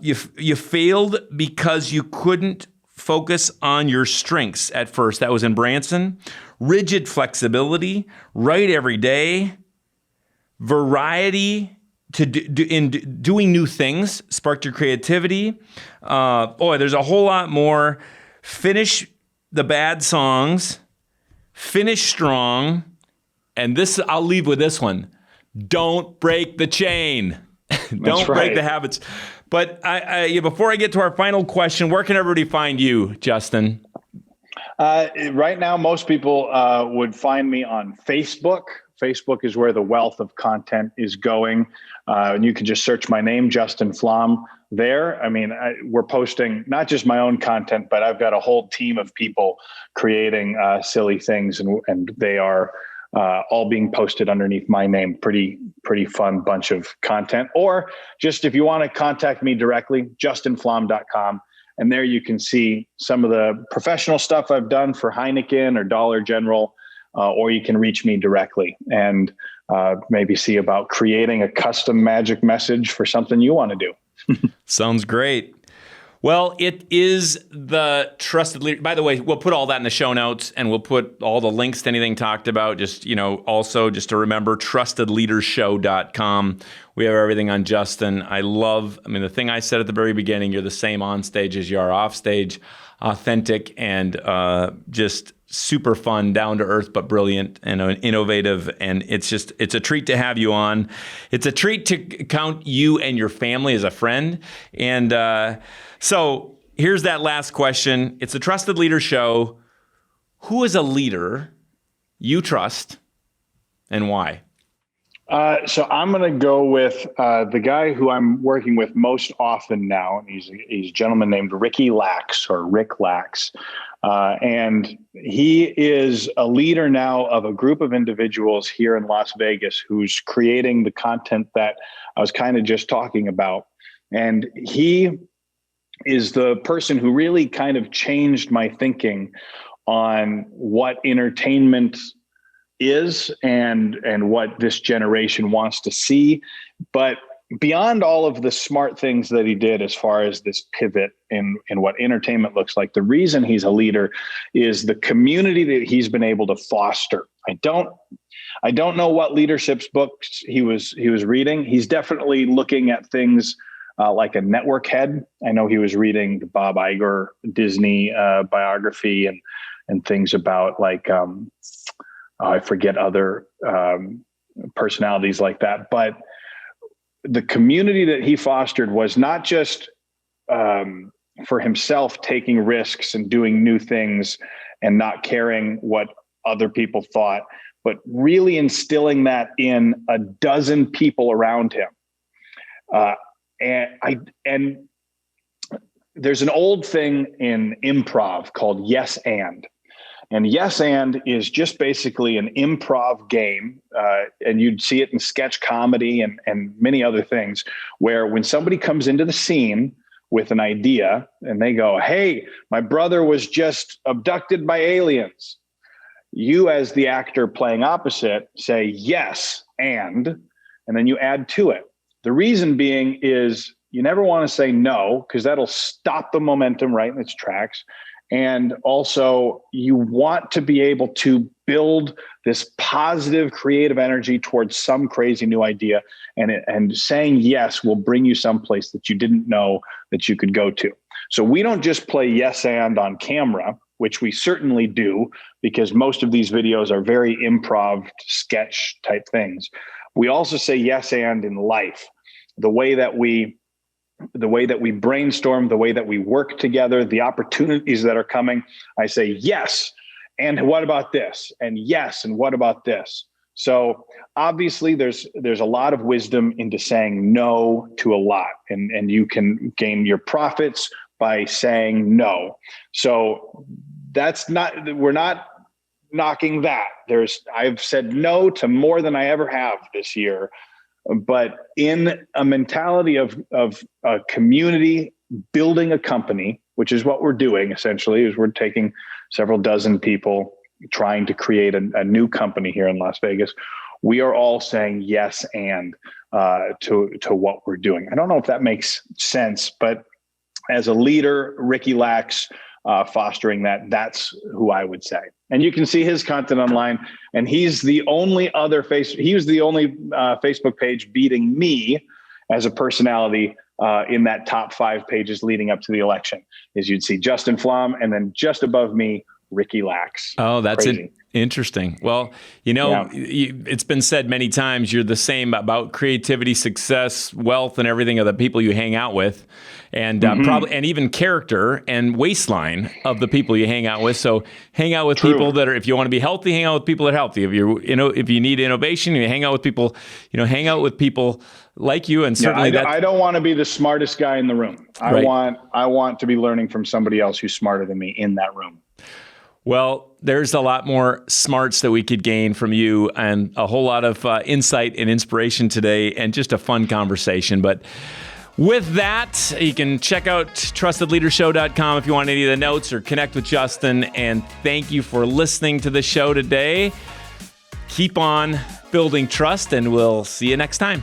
You failed because you couldn't focus on your strengths at first. That was in Branson. Rigid flexibility, right every day. Variety in doing new things sparked your creativity. There's a whole lot more. Finish the bad songs. Finish strong. And this, I'll leave with this one. Don't break the chain. Don't break the habits. But before I get to our final question, where can everybody find you, Justin? Right now, most people would find me on Facebook. Facebook is where the wealth of content is going. And you can just search my name, Justin Flom, there. I mean, we're posting not just my own content, but I've got a whole team of people creating silly things, and they are all being posted underneath my name. Pretty fun bunch of content. Or just if you want to contact me directly, justinflom.com. And there you can see some of the professional stuff I've done for Heineken or Dollar General, or you can reach me directly and maybe see about creating a custom magic message for something you want to do. Sounds great. Well, it is the Trusted Leader. By the way, we'll put all that in the show notes, and we'll put all the links to anything talked about. Just, also just to remember, trustedleadershow.com. We have everything on Justin. The thing I said at the very beginning, you're the same on stage as you are off stage, authentic and just super fun, down to earth, but brilliant and innovative. And it's a treat to have you on. It's a treat to count you and your family as a friend. And so here's that last question. It's a Trusted Leader Show. Who is a leader you trust and why? So I'm going to go with the guy who I'm working with most often now. And he's a gentleman named Rick Lax. And he is a leader now of a group of individuals here in Las Vegas who's creating the content that I was kind of just talking about. And he is the person who really kind of changed my thinking on what entertainment is and what this generation wants to see. But beyond all of the smart things that he did as far as this pivot in what entertainment looks like, the reason he's a leader is the community that he's been able to foster. I don't know what leadership's books he was reading. He's definitely looking at things like a network head. I know he was reading the Bob Iger Disney biography and things about like I forget other personalities like that. But the community that he fostered was not just for himself taking risks and doing new things and not caring what other people thought, but really instilling that in a dozen people around him. And there's an old thing in improv called yes and. And yes and is just basically an improv game, and you'd see it in sketch comedy and many other things, where when somebody comes into the scene with an idea and they go, hey, my brother was just abducted by aliens. You, as the actor playing opposite, say yes, and then you add to it. The reason being is you never want to say no, because that'll stop the momentum right in its tracks. And also, you want to be able to build this positive, creative energy towards some crazy new idea. And saying yes will bring you someplace that you didn't know that you could go to. So we don't just play yes and on camera, which we certainly do, because most of these videos are very improv sketch type things. We also say yes and in life. The way that we brainstorm, the way that we work together, the opportunities that are coming, I say yes. And what about this? And yes. And what about this? So obviously there's a lot of wisdom into saying no to a lot, and you can gain your profits by saying no. So we're not knocking that. I've said no to more than I ever have this year. But in a mentality of a community, building a company, which is what we're doing essentially, is we're taking several dozen people trying to create a new company here in Las Vegas. We are all saying yes and to what we're doing. I don't know if that makes sense, but as a leader, Ricky Lax, fostering that's who I would say. And you can see his content online, and he's the only Facebook page beating me as a personality in that top 5 pages leading up to the election. Is you'd see Justin Flom, and then just above me, Ricky Lax. Oh, that's it. Interesting. Well, it's been said many times, you're the same about creativity, success, wealth, and everything of the people you hang out with, and probably, and even character and waistline of the people you hang out with. So hang out with people that are, if you want to be healthy, hang out with people that are healthy. If you need innovation, you hang out with people, hang out with people like you. And certainly I don't want to be the smartest guy in the room. I want to be learning from somebody else who's smarter than me in that room. Well, there's a lot more smarts that we could gain from you, and a whole lot of insight and inspiration today, and just a fun conversation. But with that, you can check out trustedleadershow.com if you want any of the notes or connect with Justin. And thank you for listening to the show today. Keep on building trust, and we'll see you next time.